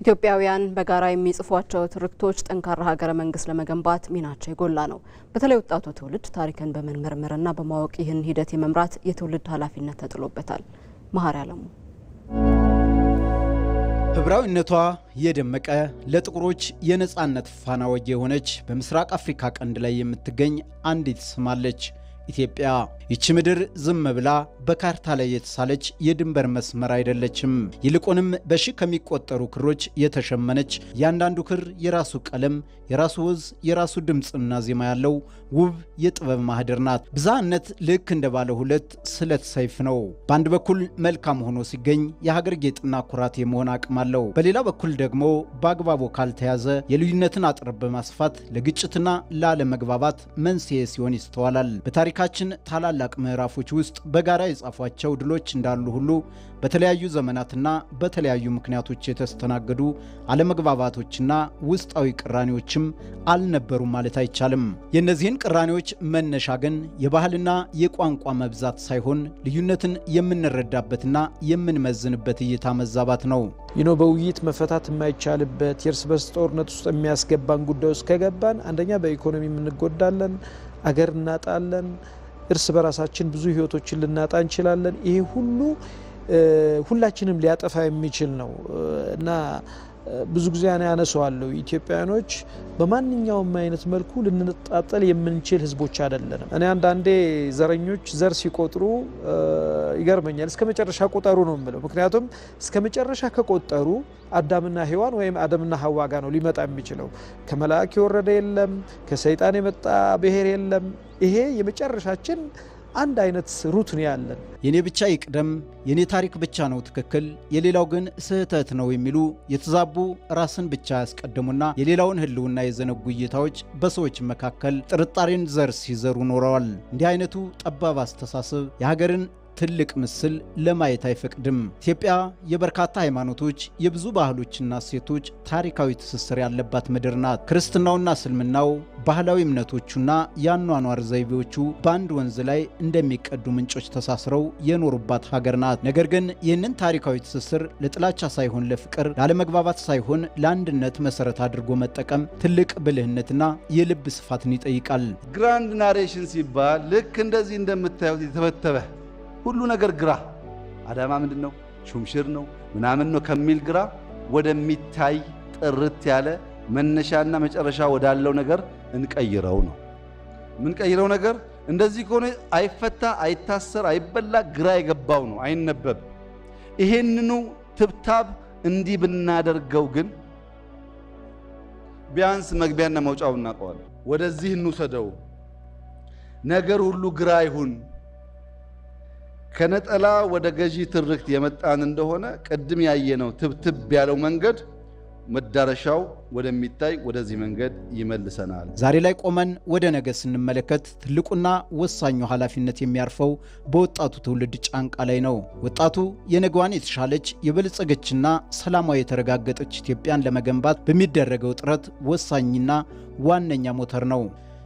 ኢትዮጵያውያን በጋራ የሚጽፏቸው ትርክቶች ጠንካራ ሀገረ መንግስት ለመገንባት ሚናቸው የጎላ ነው። በተለይ ወጣቱ ትውልድ ታሪክን በመመርመርና በማወቅ ይህን ሂደት የመምራት የትውልድ ኃላፊነት ተጥሎበታል። መሀሪ አለሙ ህብራዊነቷ የደመቀ ለጥቁሮች የነጻነት ፋና ወጊ የሆነች በምስራቅ አፍሪካ ቀንድ ላይ የምትገኝ አንዲት ስም አለች፣ ኢትዮጵያ። ይቺ ምድር ዝም ብላ በካርታ ላይ የተሳለች የድንበር መስመር አይደለችም። ይልቁንም በሺህ ከሚቆጠሩ ክሮች የተሸመነች፣ ያንዳንዱ ክር የራሱ ቀለም፣ የራሱ ወዝ፣ የራሱ ድምፅና ዜማ ያለው ውብ የጥበብ ማህደር ናት። ብዝሃነት ልክ እንደ ባለ ሁለት ስለት ሰይፍ ነው። በአንድ በኩል መልካም ሆኖ ሲገኝ የሀገር ጌጥና ኩራት የመሆን አቅም አለው። በሌላ በኩል ደግሞ በአግባቡ ካልተያዘ የልዩነትን አጥር በማስፋት ለግጭትና ላለመግባባት መንስኤ ሲሆን ይስተዋላል። በታሪካችን ታላላቅ ምዕራፎች ውስጥ በጋራ የጻፏቸው ድሎች እንዳሉ ሁሉ በተለያዩ ዘመናትና በተለያዩ ምክንያቶች የተስተናገዱ አለመግባባቶችና ውስጣዊ ቅራኔዎችም አልነበሩም ማለት አይቻልም። የእነዚህን ቅራኔዎች መነሻ ግን የባህልና የቋንቋ መብዛት ሳይሆን ልዩነትን የምንረዳበትና የምንመዝንበት እይታ መዛባት ነው። በውይይት መፈታት የማይቻልበት የእርስ በርስ ጦርነት ውስጥ የሚያስገባን ጉዳይ ውስጥ ከገባን አንደኛ በኢኮኖሚ እንጎዳለን፣ አገር እናጣለን፣ እርስ በራሳችን ብዙ ህይወቶችን ልናጣ እንችላለን። ይሄ ሁሉ ሁላችንም ሊያጠፋ የሚችል ነው እና ብዙ ጊዜ ያነሳዋለሁ። ኢትዮጵያውያኖች በማንኛውም አይነት መልኩ ልንጣጠል የምንችል ህዝቦች አይደለንም። እኔ አንዳንዴ ዘረኞች ዘር ሲቆጥሩ ይገርመኛል። እስከ መጨረሻ ቁጠሩ ነው የምለው። ምክንያቱም እስከ መጨረሻ ከቆጠሩ አዳምና ሔዋን ወይም አዳምና ሐዋ ጋር ነው ሊመጣ የሚችለው። ከመላእክ የወረደ የለም፣ ከሰይጣን የመጣ ብሔር የለም። ይሄ የመጨረሻችን አንድ አይነት ሩት ነው ያለን። የኔ ብቻ ይቅደም፣ የኔ ታሪክ ብቻ ነው ትክክል፣ የሌላው ግን ስህተት ነው የሚሉ የተዛቡ ራስን ብቻ ያስቀደሙና የሌላውን ህልውና የዘነጉ እይታዎች በሰዎች መካከል ጥርጣሬን ዘር ሲዘሩ ኖረዋል። እንዲህ አይነቱ ጠባብ አስተሳሰብ የሀገርን ትልቅ ምስል ለማየት አይፈቅድም። ኢትዮጵያ የበርካታ ሃይማኖቶች፣ የብዙ ባህሎችና እሴቶች ታሪካዊ ትስስር ያለባት ምድር ናት። ክርስትናውና እስልምናው፣ ባህላዊ እምነቶቹና የአኗኗር ዘይቤዎቹ በአንድ ወንዝ ላይ እንደሚቀዱ ምንጮች ተሳስረው የኖሩባት ሀገር ናት። ነገር ግን ይህንን ታሪካዊ ትስስር ለጥላቻ ሳይሆን ለፍቅር፣ ላለመግባባት ሳይሆን ለአንድነት መሰረት አድርጎ መጠቀም ትልቅ ብልህነትና የልብ ስፋትን ይጠይቃል። ግራንድ ናሬሽን ሲባል ልክ እንደዚህ እንደምታዩት የተበተበ ሁሉ ነገር ግራ አዳማ ምንድነው ሹምሽር ነው ምናምን ነው ከሚል ግራ ወደሚታይ ጥርት ያለ መነሻና መጨረሻ ወዳለው ነገር እንቀይረው ነው። ምን ቀይረው ነገር እንደዚህ ከሆነ አይፈታ፣ አይታሰር፣ አይበላ፣ ግራ የገባው ነው፣ አይነበብ። ይሄንኑ ትብታብ እንዲህ ብናደርገው ግን ቢያንስ መግቢያና መውጫው እናውቀዋለን። ወደዚህ እንውሰደው። ነገር ሁሉ ግራ ይሁን። ከነጠላ ወደ ገዢ ትርክት የመጣን እንደሆነ ቅድም ያየነው ትብትብ ያለው መንገድ መዳረሻው ወደሚታይ ወደዚህ መንገድ ይመልሰናል። ዛሬ ላይ ቆመን ወደ ነገ ስንመለከት ትልቁና ወሳኙ ኃላፊነት የሚያርፈው በወጣቱ ትውልድ ጫንቃ ላይ ነው። ወጣቱ የነገዋን የተሻለች የበለጸገችና ሰላማዊ የተረጋገጠች ኢትዮጵያን ለመገንባት በሚደረገው ጥረት ወሳኝና ዋነኛ ሞተር ነው።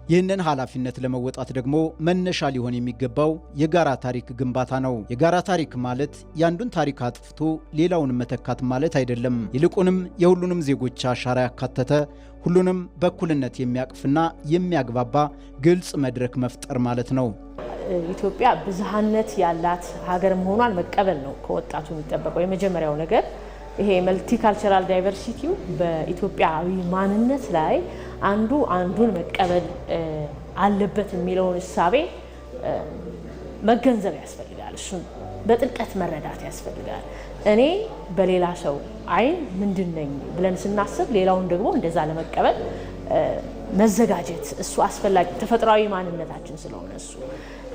ይህንን ኃላፊነት ለመወጣት ደግሞ መነሻ ሊሆን የሚገባው የጋራ ታሪክ ግንባታ ነው። የጋራ ታሪክ ማለት የአንዱን ታሪክ አጥፍቶ ሌላውን መተካት ማለት አይደለም። ይልቁንም የሁሉንም ዜጎች አሻራ ያካተተ፣ ሁሉንም በእኩልነት የሚያቅፍና የሚያግባባ ግልጽ መድረክ መፍጠር ማለት ነው። ኢትዮጵያ ብዝሃነት ያላት ሀገር መሆኗን መቀበል ነው ከወጣቱ የሚጠበቀው የመጀመሪያው ነገር። ይሄ መልቲካልቸራል ዳይቨርሲቲው በኢትዮጵያዊ ማንነት ላይ አንዱ አንዱን መቀበል አለበት የሚለውን እሳቤ መገንዘብ ያስፈልጋል። እሱን በጥልቀት መረዳት ያስፈልጋል። እኔ በሌላ ሰው አይን ምንድን ነኝ ብለን ስናስብ ሌላውን ደግሞ እንደዛ ለመቀበል መዘጋጀት እሱ አስፈላጊ ተፈጥሯዊ ማንነታችን ስለሆነ እሱ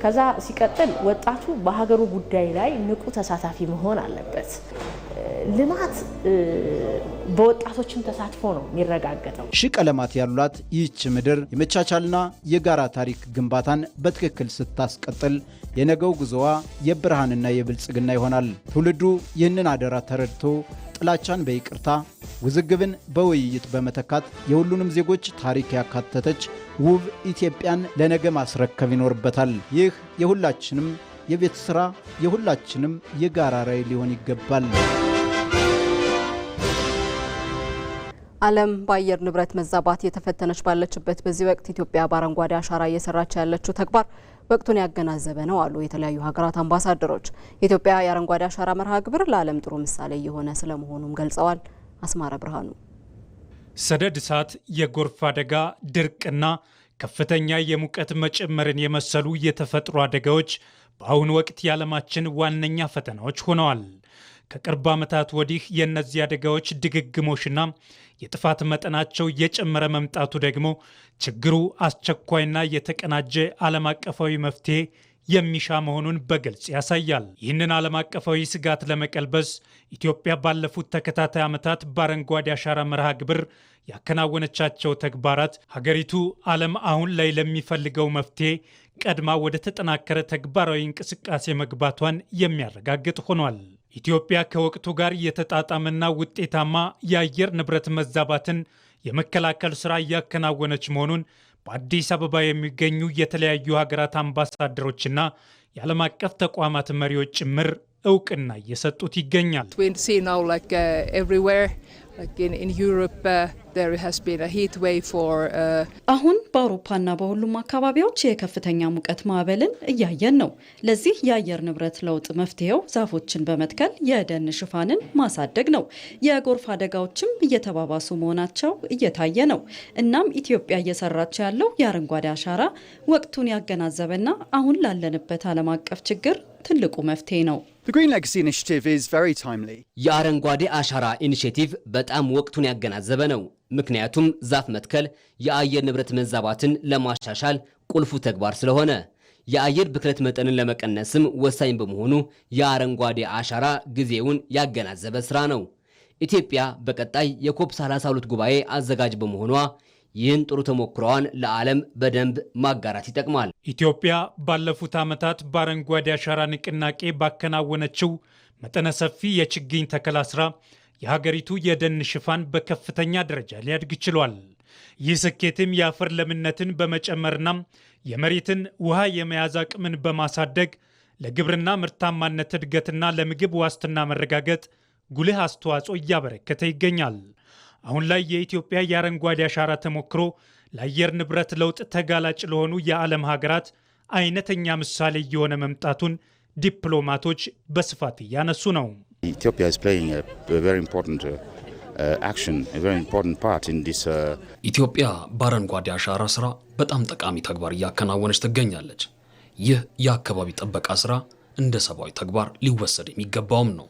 ከዛ ሲቀጥል ወጣቱ በሀገሩ ጉዳይ ላይ ንቁ ተሳታፊ መሆን አለበት። ልማት በወጣቶችም ተሳትፎ ነው የሚረጋገጠው። ሺህ ቀለማት ያሏት ይህች ምድር የመቻቻልና የጋራ ታሪክ ግንባታን በትክክል ስታስቀጥል የነገው ጉዞዋ የብርሃንና የብልጽግና ይሆናል። ትውልዱ ይህንን አደራ ተረድቶ ጥላቻን በይቅርታ ውዝግብን በውይይት በመተካት የሁሉንም ዜጎች ታሪክ ያካተተች ውብ ኢትዮጵያን ለነገ ማስረከብ ይኖርበታል። ይህ የሁላችንም የቤት ሥራ፣ የሁላችንም የጋራ ራዕይ ሊሆን ይገባል። ዓለም በአየር ንብረት መዛባት የተፈተነች ባለችበት በዚህ ወቅት ኢትዮጵያ በአረንጓዴ አሻራ እየሰራች ያለችው ተግባር ወቅቱን ያገናዘበ ነው አሉ የተለያዩ ሀገራት አምባሳደሮች። የኢትዮጵያ የአረንጓዴ አሻራ መርሃ ግብር ለዓለም ጥሩ ምሳሌ የሆነ ስለመሆኑም ገልጸዋል። አስማረ ብርሃኑ። ሰደድ እሳት፣ የጎርፍ አደጋ፣ ድርቅና ከፍተኛ የሙቀት መጨመርን የመሰሉ የተፈጥሮ አደጋዎች በአሁኑ ወቅት የዓለማችን ዋነኛ ፈተናዎች ሆነዋል። ከቅርብ ዓመታት ወዲህ የእነዚህ አደጋዎች ድግግሞሽና የጥፋት መጠናቸው እየጨመረ መምጣቱ ደግሞ ችግሩ አስቸኳይና የተቀናጀ ዓለም አቀፋዊ መፍትሄ የሚሻ መሆኑን በግልጽ ያሳያል። ይህንን ዓለም አቀፋዊ ስጋት ለመቀልበስ ኢትዮጵያ ባለፉት ተከታታይ ዓመታት በአረንጓዴ አሻራ መርሃ ግብር ያከናወነቻቸው ተግባራት ሀገሪቱ ዓለም አሁን ላይ ለሚፈልገው መፍትሄ ቀድማ ወደ ተጠናከረ ተግባራዊ እንቅስቃሴ መግባቷን የሚያረጋግጥ ሆኗል። ኢትዮጵያ ከወቅቱ ጋር የተጣጣመና ውጤታማ የአየር ንብረት መዛባትን የመከላከል ሥራ እያከናወነች መሆኑን በአዲስ አበባ የሚገኙ የተለያዩ ሀገራት አምባሳደሮችና የዓለም አቀፍ ተቋማት መሪዎች ጭምር እውቅና እየሰጡት ይገኛል። አሁን በአውሮፓና በሁሉም አካባቢዎች የከፍተኛ ሙቀት ማዕበልን እያየን ነው። ለዚህ የአየር ንብረት ለውጥ መፍትሄው ዛፎችን በመትከል የደን ሽፋንን ማሳደግ ነው። የጎርፍ አደጋዎችም እየተባባሱ መሆናቸው እየታየ ነው። እናም ኢትዮጵያ እየሰራች ያለው የአረንጓዴ አሻራ ወቅቱን ያገናዘበና አሁን ላለንበት ዓለም አቀፍ ችግር ትልቁ መፍትሄ ነው። የአረንጓዴ አሻራ ኢኒሼቲቭ በጣም ወቅቱን ያገናዘበ ነው። ምክንያቱም ዛፍ መትከል የአየር ንብረት መዛባትን ለማሻሻል ቁልፉ ተግባር ስለሆነ የአየር ብክለት መጠንን ለመቀነስም ወሳኝ በመሆኑ የአረንጓዴ አሻራ ጊዜውን ያገናዘበ ስራ ነው። ኢትዮጵያ በቀጣይ የኮፕ 32 ጉባኤ አዘጋጅ በመሆኗ ይህን ጥሩ ተሞክሮዋን ለዓለም በደንብ ማጋራት ይጠቅማል። ኢትዮጵያ ባለፉት ዓመታት በአረንጓዴ አሻራ ንቅናቄ ባከናወነችው መጠነ ሰፊ የችግኝ ተከላ ስራ የሀገሪቱ የደን ሽፋን በከፍተኛ ደረጃ ሊያድግ ችሏል። ይህ ስኬትም የአፈር ለምነትን በመጨመርና የመሬትን ውሃ የመያዝ አቅምን በማሳደግ ለግብርና ምርታማነት እድገትና ለምግብ ዋስትና መረጋገጥ ጉልህ አስተዋጽኦ እያበረከተ ይገኛል። አሁን ላይ የኢትዮጵያ የአረንጓዴ አሻራ ተሞክሮ ለአየር ንብረት ለውጥ ተጋላጭ ለሆኑ የዓለም ሀገራት አይነተኛ ምሳሌ እየሆነ መምጣቱን ዲፕሎማቶች በስፋት እያነሱ ነው። ኢትዮጵያ በአረንጓዴ አሻራ ስራ በጣም ጠቃሚ ተግባር እያከናወነች ትገኛለች። ይህ የአካባቢ ጥበቃ ስራ እንደ ሰብአዊ ተግባር ሊወሰድ የሚገባውም ነው።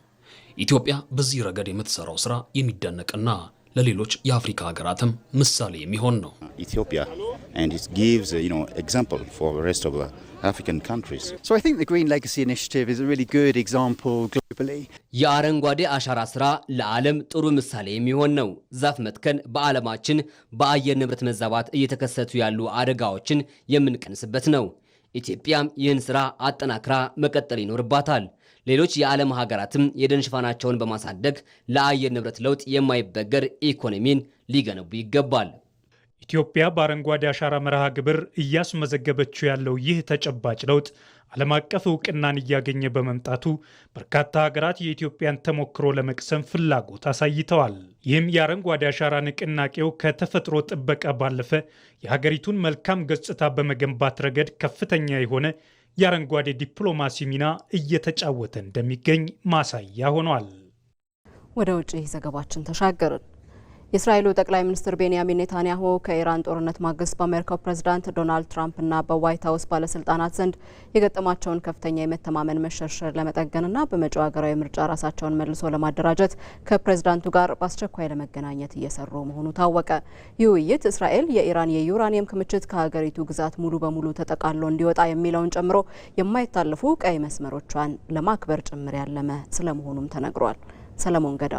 ኢትዮጵያ በዚህ ረገድ የምትሰራው ስራ የሚደነቅና ለሌሎች የአፍሪካ ሀገራትም ምሳሌ የሚሆን ነው። ኢትዮጵያ and it gives example for the rest of the African countries. So I think the Green Legacy Initiative is a really good example globally. የአረንጓዴ አሻራ ስራ ለዓለም ጥሩ ምሳሌ የሚሆን ነው። ዛፍ መትከል በዓለማችን በአየር ንብረት መዛባት እየተከሰቱ ያሉ አደጋዎችን የምንቀንስበት ነው። ኢትዮጵያም ይህን ስራ አጠናክራ መቀጠል ይኖርባታል። ሌሎች የዓለም ሀገራትም የደን ሽፋናቸውን በማሳደግ ለአየር ንብረት ለውጥ የማይበገር ኢኮኖሚን ሊገነቡ ይገባል። ኢትዮጵያ በአረንጓዴ አሻራ መርሃ ግብር እያስመዘገበችው ያለው ይህ ተጨባጭ ለውጥ ዓለም አቀፍ እውቅናን እያገኘ በመምጣቱ በርካታ ሀገራት የኢትዮጵያን ተሞክሮ ለመቅሰም ፍላጎት አሳይተዋል። ይህም የአረንጓዴ አሻራ ንቅናቄው ከተፈጥሮ ጥበቃ ባለፈ የሀገሪቱን መልካም ገጽታ በመገንባት ረገድ ከፍተኛ የሆነ የአረንጓዴ ዲፕሎማሲ ሚና እየተጫወተ እንደሚገኝ ማሳያ ሆኗል። ወደ ውጭ ዘገባችን ተሻገርን። የእስራኤሉ ጠቅላይ ሚኒስትር ቤንያሚን ኔታንያሁ ከኢራን ጦርነት ማግስት በአሜሪካው ፕሬዝዳንት ዶናልድ ትራምፕና በዋይት ሀውስ ባለስልጣናት ዘንድ የገጠማቸውን ከፍተኛ የመተማመን መሸርሸር ለመጠገንና በመጪው ሀገራዊ ምርጫ ራሳቸውን መልሶ ለማደራጀት ከፕሬዝዳንቱ ጋር በአስቸኳይ ለመገናኘት እየሰሩ መሆኑ ታወቀ። ይህ ውይይት እስራኤል የኢራን የዩራኒየም ክምችት ከሀገሪቱ ግዛት ሙሉ በሙሉ ተጠቃሎ እንዲወጣ የሚለውን ጨምሮ የማይታለፉ ቀይ መስመሮቿን ለማክበር ጭምር ያለመ ስለመሆኑም ተነግሯል። ሰለሞን ገዳ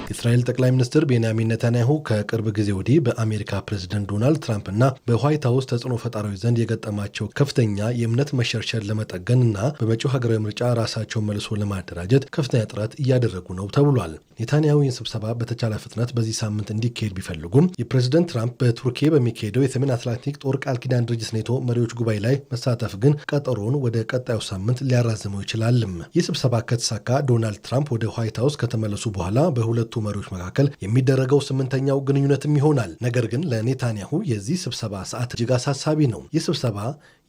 የእስራኤል ጠቅላይ ሚኒስትር ቤንያሚን ኔታንያሁ ከቅርብ ጊዜ ወዲህ በአሜሪካ ፕሬዝዳንት ዶናልድ ትራምፕና በዋይት ሀውስ ተጽዕኖ ፈጣሪዎች ዘንድ የገጠማቸው ከፍተኛ የእምነት መሸርሸር ለመጠገንና በመጪው ሀገራዊ ምርጫ ራሳቸውን መልሶ ለማደራጀት ከፍተኛ ጥረት እያደረጉ ነው ተብሏል። ኔታንያሁ ይህን ስብሰባ በተቻለ ፍጥነት በዚህ ሳምንት እንዲካሄድ ቢፈልጉም የፕሬዝዳንት ትራምፕ በቱርኪ በሚካሄደው የሰሜን አትላንቲክ ጦር ቃል ኪዳን ድርጅት ኔቶ መሪዎች ጉባኤ ላይ መሳተፍ ግን ቀጠሮውን ወደ ቀጣዩ ሳምንት ሊያራዝመው ይችላልም። ይህ ስብሰባ ከተሳካ ዶናልድ ትራምፕ ወደ ዋይት ሀውስ ከተመለሱ በኋላ በሁለቱ መሪዎች መካከል የሚደረገው 8ኛው ግንኙነትም ይሆናል። ነገር ግን ለኔታንያሁ የዚህ ስብሰባ ሰዓት እጅግ አሳሳቢ ነው። ይህ ስብሰባ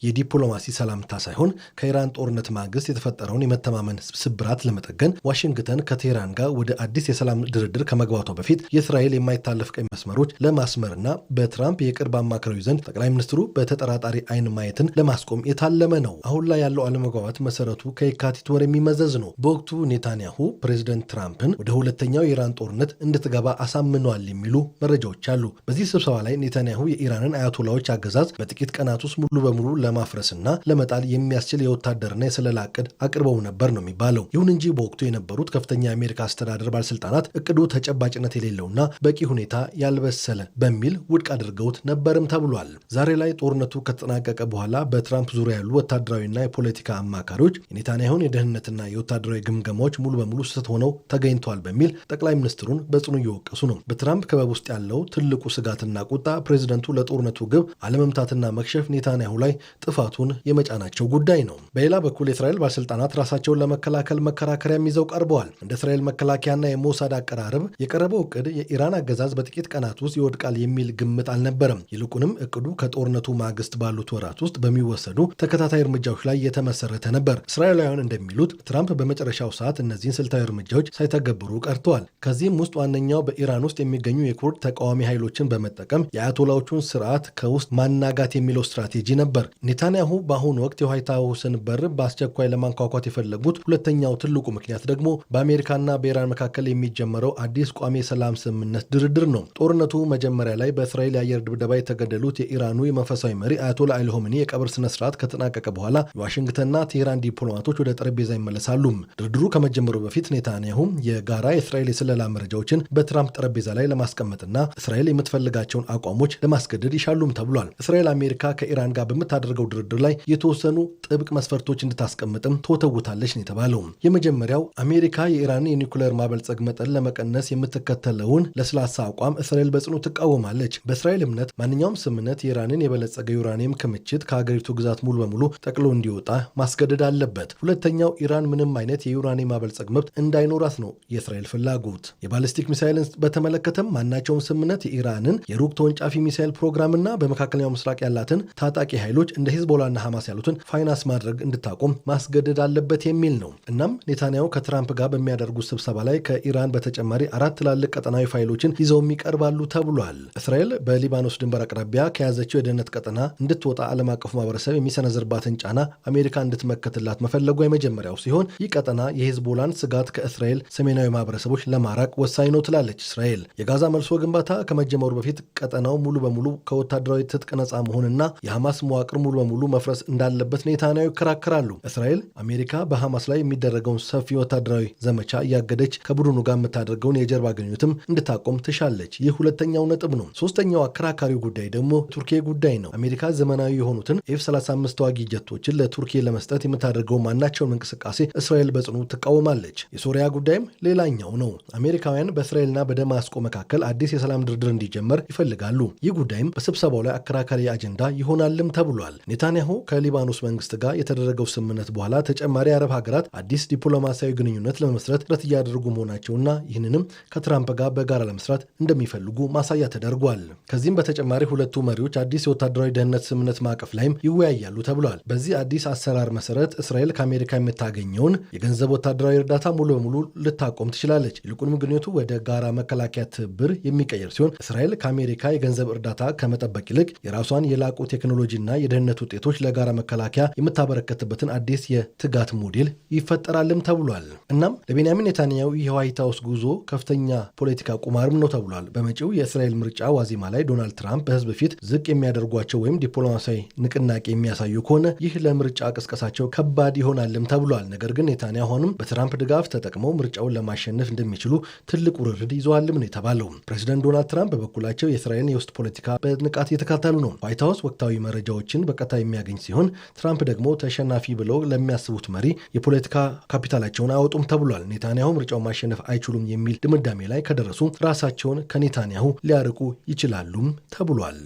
የዲፕሎማሲ ሰላምታ ሳይሆን ከኢራን ጦርነት ማግስት የተፈጠረውን የመተማመን ስብራት ለመጠገን ዋሽንግተን ከቴህራን ጋር ወደ አዲስ የሰላም ድርድር ከመግባቷ በፊት የእስራኤል የማይታለፍ ቀይ መስመሮች ለማስመርና በትራምፕ የቅርብ አማካሪዎች ዘንድ ጠቅላይ ሚኒስትሩ በተጠራጣሪ አይን ማየትን ለማስቆም የታለመ ነው። አሁን ላይ ያለው አለመግባባት መሰረቱ ከየካቲት ወር የሚመዘዝ ነው። በወቅቱ ኔታንያሁ ፕሬዚደንት ትራምፕን ወደ ሁለተኛው የኢራን ጦርነት እንድትገባ አሳምነዋል የሚሉ መረጃዎች አሉ። በዚህ ስብሰባ ላይ ኔታንያሁ የኢራንን አያቶላዎች አገዛዝ በጥቂት ቀናት ውስጥ ሙሉ በሙሉ ለማፍረስና ለመጣል የሚያስችል የወታደርና የስለላ እቅድ አቅርበው ነበር ነው የሚባለው። ይሁን እንጂ በወቅቱ የነበሩት ከፍተኛ የአሜሪካ አስተዳደር ባለስልጣናት እቅዱ ተጨባጭነት የሌለውና በቂ ሁኔታ ያልበሰለ በሚል ውድቅ አድርገውት ነበርም ተብሏል። ዛሬ ላይ ጦርነቱ ከተጠናቀቀ በኋላ በትራምፕ ዙሪያ ያሉ ወታደራዊና የፖለቲካ አማካሪዎች የኔታንያሁን የደህንነትና የወታደራዊ ግምገማዎች ሙሉ በሙሉ ስህተት ሆነው ተገኝተዋል በሚል ጠቅላይ ሚኒስትሩን በጽኑ እየወቀሱ ነው። በትራምፕ ክበብ ውስጥ ያለው ትልቁ ስጋትና ቁጣ ፕሬዚደንቱ ለጦርነቱ ግብ አለመምታትና መክሸፍ ኔታንያሁ ላይ ጥፋቱን የመጫናቸው ጉዳይ ነው። በሌላ በኩል የእስራኤል ባለስልጣናት ራሳቸውን ለመከላከል መከራከሪያም ይዘው ቀርበዋል። እንደ እስራኤል መከላከያና የሞሳድ አቀራረብ የቀረበው እቅድ የኢራን አገዛዝ በጥቂት ቀናት ውስጥ ይወድቃል የሚል ግምት አልነበረም። ይልቁንም እቅዱ ከጦርነቱ ማግስት ባሉት ወራት ውስጥ በሚወሰዱ ተከታታይ እርምጃዎች ላይ የተመሰረተ ነበር። እስራኤላውያን እንደሚሉት ትራምፕ በመጨረሻው ሰዓት እነዚህን ስልታዊ እርምጃዎች ሳይተገብሩ ቀርተዋል። ከዚህም ውስጥ ዋነኛው በኢራን ውስጥ የሚገኙ የኩርድ ተቃዋሚ ኃይሎችን በመጠቀም የአያቶላዎቹን ስርዓት ከውስጥ ማናጋት የሚለው ስትራቴጂ ነበር። ኔታንያሁ በአሁኑ ወቅት የዋይት ሀውስን በር በአስቸኳይ ለማንኳኳት የፈለጉት ሁለተኛው ትልቁ ምክንያት ደግሞ በአሜሪካና በኢራን መካከል የሚጀመረው አዲስ ቋሚ የሰላም ስምምነት ድርድር ነው። ጦርነቱ መጀመሪያ ላይ በእስራኤል የአየር ድብደባ የተገደሉት የኢራኑ የመንፈሳዊ መሪ አያቶላ አሊ ሆሜኒ የቀብር ስነስርዓት ከተጠናቀቀ በኋላ የዋሽንግተንና ቴህራን ዲፕሎማቶች ወደ ጠረጴዛ ይመለሳሉ። ድርድሩ ከመጀመሩ በፊት ኔታንያሁ የጋራ የእስራኤል የስለላ መረጃዎችን በትራምፕ ጠረጴዛ ላይ ለማስቀመጥና እስራኤል የምትፈልጋቸውን አቋሞች ለማስገደድ ይሻሉም ተብሏል። እስራኤል አሜሪካ ከኢራን ጋር በምታደርገው ድርድር ላይ የተወሰኑ ጥብቅ መስፈርቶች እንድታስቀምጥም ተወተውታለች ነው የተባለው። የመጀመሪያው አሜሪካ የኢራንን የኒውክሌር ማበልጸግ መጠን ለመቀነስ የምትከተለውን ለስላሳ አቋም እስራኤል በጽኑ ትቃወማለች። በእስራኤል እምነት ማንኛውም ስምምነት የኢራንን የበለጸገ ዩራኒየም ክምችት ከሀገሪቱ ግዛት ሙሉ በሙሉ ጠቅሎ እንዲወጣ ማስገደድ አለበት። ሁለተኛው ኢራን ምንም አይነት የዩራኒየም ማበልጸግ መብት እንዳይኖራት ነው የእስራኤል ፍላጎት። የባሊስቲክ ሚሳይልን በተመለከተም ማናቸውም ስምምነት የኢራንን የሩቅ ተወንጫፊ ሚሳይል ፕሮግራምና በመካከለኛው ምስራቅ ያላትን ታጣቂ ኃይሎች እንደ ሂዝቦላና ሐማስ ያሉትን ፋይናንስ ማድረግ እንድታቆም ማስገደድ አለበት የሚል ነው። እናም ኔታንያሁ ከትራምፕ ጋር በሚያደርጉት ስብሰባ ላይ ከኢራን በተጨማሪ 4 ትላልቅ ቀጠናዊ ፋይሎችን ይዘውም ይቀርባሉ ተብሏል። እስራኤል በሊባኖስ ድንበር አቅራቢያ ከያዘችው የደህንነት ቀጠና እንድትወጣ ዓለም አቀፉ ማህበረሰብ የሚሰነዝርባትን ጫና አሜሪካ እንድትመከትላት መፈለጓ የመጀመሪያው ሲሆን ይህ ቀጠና የሂዝቦላን ስጋት ከእስራኤል ሰሜናዊ ማህበረሰቦች ለማራቅ ወሳኝ ነው ትላለች እስራኤል። የጋዛ መልሶ ግንባታ ከመጀመሩ በፊት ቀጠናው ሙሉ በሙሉ ከወታደራዊ ትጥቅ ነጻ መሆንና የሐማስ መዋቅር ሙሉ በሙሉ መፍረስ እንዳለበት ኔታንያሁ ይከራከራሉ። እስራኤል አሜሪካ በሐማስ ላይ የሚደረገውን ሰፊ ወታደራዊ ዘመቻ እያገደች ከቡድኑ ጋር የምታደርገውን የጀርባ ግንኙነትም እንድታቆም ትሻለች። ይህ ሁለተኛው ነጥብ ነው። ሶስተኛው አከራካሪው ጉዳይ ደግሞ ቱርኪ ጉዳይ ነው። አሜሪካ ዘመናዊ የሆኑትን ኤፍ-35 ተዋጊ ጀቶችን ለቱርኪ ለመስጠት የምታደርገው ማናቸውን እንቅስቃሴ እስራኤል በጽኑ ትቃወማለች። የሶሪያ ጉዳይም ሌላኛው ነው። አሜሪካውያን በእስራኤልና በደማስቆ መካከል አዲስ የሰላም ድርድር እንዲጀመር ይፈልጋሉ። ይህ ጉዳይም በስብሰባው ላይ አከራካሪ አጀንዳ ይሆናልም ተብሏል። ኔታንያሁ ከሊባኖስ መንግስት ጋር የተደረገው ስምምነት በኋላ ተጨማሪ የአረብ ሀገራት አዲስ ዲፕሎማሲያዊ ግንኙነት ለመመስረት ጥረት እያደረጉ መሆናቸውና ይህንንም ከትራምፕ ጋር በጋራ ለመስራት እንደሚፈልጉ ማሳያ ተደርጓል። ከዚህም በተጨማሪ ሁለቱ መሪዎች አዲስ የወታደራዊ ደህንነት ስምምነት ማዕቀፍ ላይም ይወያያሉ ተብሏል። በዚህ አዲስ አሰራር መሰረት እስራኤል ከአሜሪካ የምታገኘውን የገንዘብ ወታደራዊ እርዳታ ሙሉ በሙሉ ልታቆም ትችላለች። ይልቁንም ግንኙነቱ ወደ ጋራ መከላከያ ትብብር የሚቀየር ሲሆን እስራኤል ከአሜሪካ የገንዘብ እርዳታ ከመጠበቅ ይልቅ የራሷን የላቁ ቴክኖሎጂና የደህንነት ውጤቶች ለጋራ መከላከያ የምታበረከትበትን አዲስ የትጋት ሞዴል ይፈጠራልም ተብሏል። እናም ለቤንያሚን ኔታንያሁ የዋይት ሀውስ ጉዞ ከፍተኛ ፖለቲካ ቁማርም ነው ተብሏል። በመጪው የእስራኤል ምርጫ ዋዜማ ላይ ዶናልድ ትራምፕ በህዝብ ፊት ዝቅ የሚያደርጓቸው ወይም ዲፕሎማሲያዊ ንቅናቄ የሚያሳዩ ከሆነ ይህ ለምርጫ ቅስቀሳቸው ከባድ ይሆናልም ተብሏል። ነገር ግን ኔታንያሁ አሁንም በትራምፕ ድጋፍ ተጠቅመው ምርጫውን ለማሸነፍ እንደሚችሉ ትልቅ ውርርድ ይዘዋልም ነው የተባለው። ፕሬዚደንት ዶናልድ ትራምፕ በበኩላቸው የእስራኤልን የውስጥ ፖለቲካ በንቃት እየተከታተሉ ነው። ዋይት ሀውስ ወቅታዊ መረጃዎችን በቀጥታ የሚያገኝ ሲሆን ትራምፕ ደግሞ ተሸናፊ ብለው ለሚያስቡት መሪ የፖለቲካ ካፒታላቸውን አያወጡም ተብሏል። ኔታንያሁ ምርጫውን ማሸነፍ አይችሉም የሚል ድምዳሜ ላይ ከደረሱ ራሳቸውን ከኔታንያሁ ሊያርቁ ይችላሉም ተብሏል።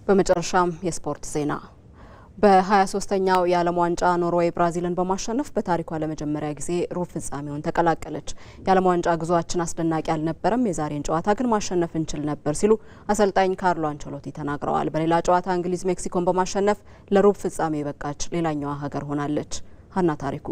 በመጨረሻም የስፖርት ዜና። በ23ኛው የዓለም ዋንጫ ኖርዌይ ብራዚልን በማሸነፍ በታሪኳ ለመጀመሪያ ጊዜ ሩብ ፍጻሜውን ተቀላቀለች። የዓለም ዋንጫ ጉዟችን አስደናቂ አልነበረም፣ የዛሬን ጨዋታ ግን ማሸነፍ እንችል ነበር ሲሉ አሰልጣኝ ካርሎ አንቸሎቲ ተናግረዋል። በሌላ ጨዋታ እንግሊዝ ሜክሲኮን በማሸነፍ ለሩብ ፍጻሜ የበቃች ሌላኛዋ ሀገር ሆናለች። ሀና ታሪኩ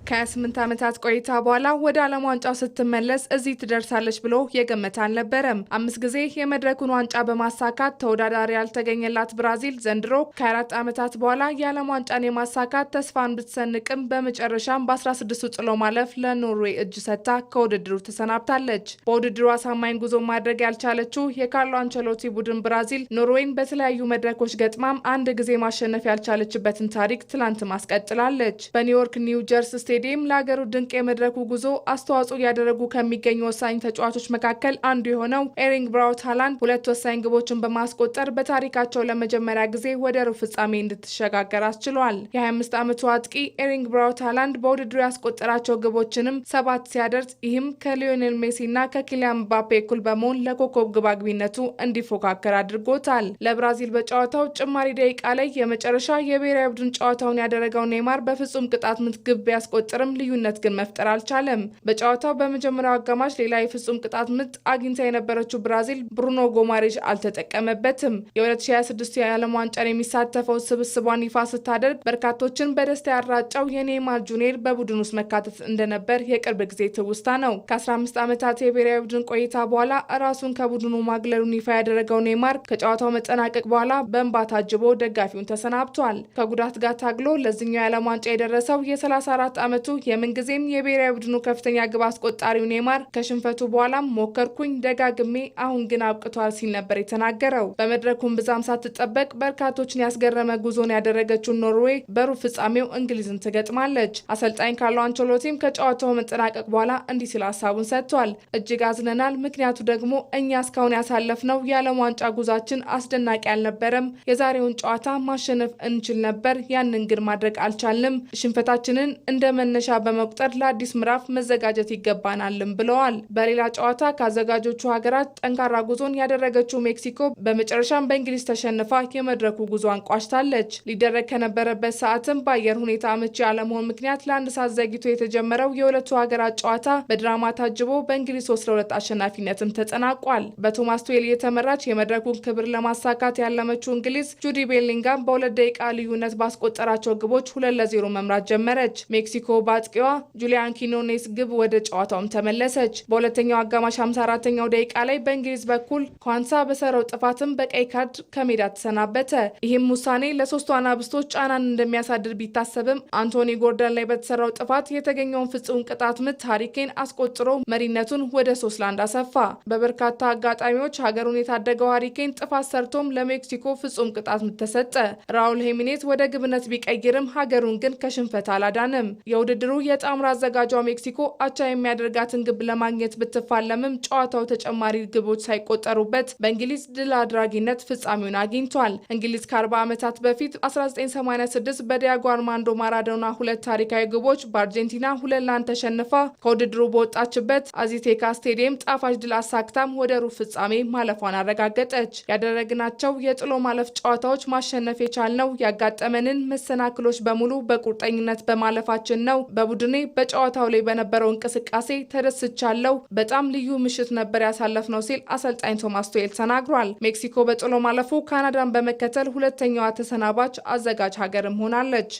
ከ28 ዓመታት ቆይታ በኋላ ወደ ዓለም ዋንጫው ስትመለስ እዚህ ትደርሳለች ብሎ የገመተ አልነበረም። 5 ጊዜ የመድረኩን ዋንጫ በማሳካት ተወዳዳሪ ያልተገኘላት ብራዚል ዘንድሮ ከ4 ዓመታት በኋላ የዓለም ዋንጫን የማሳካት ተስፋን ብትሰንቅም በመጨረሻም በ16ቱ ጥሎ ማለፍ ለኖርዌይ እጅ ሰጥታ ከውድድሩ ተሰናብታለች። በውድድሩ አሳማኝ ጉዞ ማድረግ ያልቻለችው የካርሎ አንቸሎቲ ቡድን ብራዚል ኖርዌይን በተለያዩ መድረኮች ገጥማም አንድ ጊዜ ማሸነፍ ያልቻለችበትን ታሪክ ትላንት ማስቀጥላለች። በኒውዮርክ ኒው ጀርሲ ስቴዲየም ለሀገሩ ድንቅ የመድረኩ ጉዞ አስተዋጽኦ እያደረጉ ከሚገኙ ወሳኝ ተጫዋቾች መካከል አንዱ የሆነው ኤሪንግ ብራውት ሃላንድ 2 ወሳኝ ግቦችን በማስቆጠር በታሪካቸው ለመጀመሪያ ጊዜ ወደ ሩብ ፍጻሜ እንድትሸጋገር አስችሏል። የ25 ዓመቱ አጥቂ ኤሪንግ ብራውት ሃላንድ በውድድሩ ያስቆጠራቸው ግቦችንም 7 ሲያደርስ ይህም ከሊዮኔል ሜሲና ከኪሊያን ምባፔ እኩል በመሆን ለኮከብ ግባግቢነቱ እንዲፎካከር አድርጎታል። ለብራዚል በጨዋታው ጭማሪ ደቂቃ ላይ የመጨረሻ የብሔራዊ ቡድን ጨዋታውን ያደረገው ኔይማር በፍጹም ቅጣት ምት ግብ ቢያስቆጥርም ልዩነት ግን መፍጠር አልቻለም። በጨዋታው በመጀመሪያው አጋማሽ ሌላ የፍጹም ቅጣት ምት አግኝታ የነበረችው ብራዚል ብሩኖ ጎማሬዥ አልተጠቀመበትም። የ2026 የዓለም ዋንጫን የሚሳተፈው ስብስቧን ይፋ ስታደርግ በርካቶችን በደስታ ያራጫው የኔይማር ጁኒየር በቡድን ውስጥ መካተት እንደነበር የቅርብ ጊዜ ትውስታ ነው። ከ15 ዓመታት የብሔራዊ ቡድን ቆይታ በኋላ ራሱን ከቡድኑ ማግለሉን ይፋ ያደረገው ኔይማር ከጨዋታው መጠናቀቅ በኋላ በእንባ ታጅቦ ደጋፊውን ተሰናብቷል። ከጉዳት ጋር ታግሎ ለዚህኛው የዓለም ዋንጫ የደረሰው የ34 ዓመቱ የምንጊዜም የብሔራዊ ቡድኑ ከፍተኛ ግብ አስቆጣሪው ኔይማር ከሽንፈቱ በኋላም ሞከርኩኝ ደጋግሜ አሁን ግን አብቅቷል ሲል ነበር የተናገረው። በመድረኩም ብዛም ሳትጠበቅ በርካቶችን ያስገረመ ጉዞን ያደረገችው ኖርዌይ በሩብ ፍጻሜው እንግሊዝን ትገጥማለች። አሰልጣኝ ካርሎ አንቸሎቲም ከጨዋታው መጠናቀቅ በኋላ እንዲህ ሲል ሀሳቡን ሰጥቷል። እጅግ አዝነናል፣ ምክንያቱ ደግሞ እኛ እስካሁን ያሳለፍነው የዓለም ዋንጫ ጉዟችን አስደናቂ አልነበረም። የዛሬውን ጨዋታ ማሸነፍ እንችል ነበር፣ ያንን ግን ማድረግ አልቻልንም። ሽንፈታችንን እንደ መነሻ በመቁጠር ለአዲስ ምዕራፍ መዘጋጀት ይገባናልም ብለዋል። በሌላ ጨዋታ ከአዘጋጆቹ ሀገራት ጠንካራ ጉዞን ያደረገችው ሜክሲኮ በመጨረሻም በእንግሊዝ ተሸንፋ የመድረኩ ጉዞን ቋጭታለች። ሊደረግ ከነበረበት ሰዓትም በአየር ሁኔታ አመቺ አለመሆን ምክንያት ለአንድ ሰዓት ዘግይቶ የተጀመረው የሁለቱ ሀገራት ጨዋታ በድራማ ታጅቦ በእንግሊዝ 3-2 አሸናፊነትም ተጠናቋል። በቶማስ ቱዌል የተመራች የመድረኩን ክብር ለማሳካት ያለመችው እንግሊዝ ጁዲ ቤሊንጋም በ2 ደቂቃ ልዩነት ባስቆጠራቸው ግቦች 2-0 መምራት ጀመረች። ሜክሲኮ በአጥቂዋ ጁሊያን ኪኖኔስ ግብ ወደ ጨዋታውም ተመለሰች። በሁለተኛው አጋማሽ 54ኛው ደቂቃ ላይ በእንግሊዝ በኩል ኳንሳ በሰራው ጥፋትም በቀይ ካርድ ከሜዳ ተሰናበተ። ይህም ውሳኔ ለሶስቱ አናብስቶች ጫናን እንደሚያሳድር ቢታሰብም አንቶኒ ጎርደን ላይ በተሰራው ጥፋት የተገኘውን ፍጹም ቅጣት ምት ሃሪ ኬን አስቆጥሮ መሪነቱን ወደ 3-1 አሰፋ። በበርካታ አጋጣሚዎች ሀገሩን የታደገው ሃሪ ኬን ጥፋት ሰርቶም ለሜክሲኮ ፍጹም ቅጣት ምት ተሰጠ። ራውል ሄሚኔዝ ወደ ግብነት ቢቀይርም ሀገሩን ግን ከሽንፈት አላዳንም። የውድድሩ የጣምራ አዘጋጇ ሜክሲኮ አቻ የሚያደርጋትን ግብ ለማግኘት ብትፋለምም ጨዋታው ተጨማሪ ግቦች ሳይቆጠሩበት በእንግሊዝ ድል አድራጊነት ፍጻሜውን አግኝቷል። እንግሊዝ ከ40 ዓመታት በፊት 1986 በዲያጎ አርማንዶ ማራዶና 2 ታሪካዊ ግቦች በአርጀንቲና 2-1 ተሸንፋ ከውድድሩ በወጣችበት አዚቴካ ስቴዲየም ጣፋጭ ድል አሳክታም ወደ ሩብ ፍጻሜ ማለፏን አረጋገጠች። ያደረግናቸው የጥሎ ማለፍ ጨዋታዎች ማሸነፍ የቻልነው ያጋጠመንን መሰናክሎች በሙሉ በቁርጠኝነት በማለፋችን ነው። በቡድኔ በጨዋታው ላይ በነበረው እንቅስቃሴ ተደስቻለሁ። በጣም ልዩ ምሽት ነበር ያሳለፍነው ሲል አሰልጣኝ ቶማስ ቱሄል ተናግሯል። ሜክሲኮ በጥሎ ማለፉ ካናዳን በመከተል ሁለተኛዋ ተሰናባች አዘጋጅ ሀገርም ሆናለች።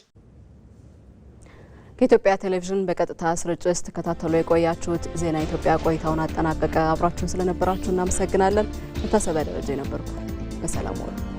ከኢትዮጵያ ቴሌቪዥን በቀጥታ ስርጭት ተከታተሉ የቆያችሁት ዜና ኢትዮጵያ ቆይታውን አጠናቀቀ። አብራችሁን ስለነበራችሁ እናመሰግናለን። መታሰቢያ ደረጃ ነበርኩ። በሰላም ዋሉ።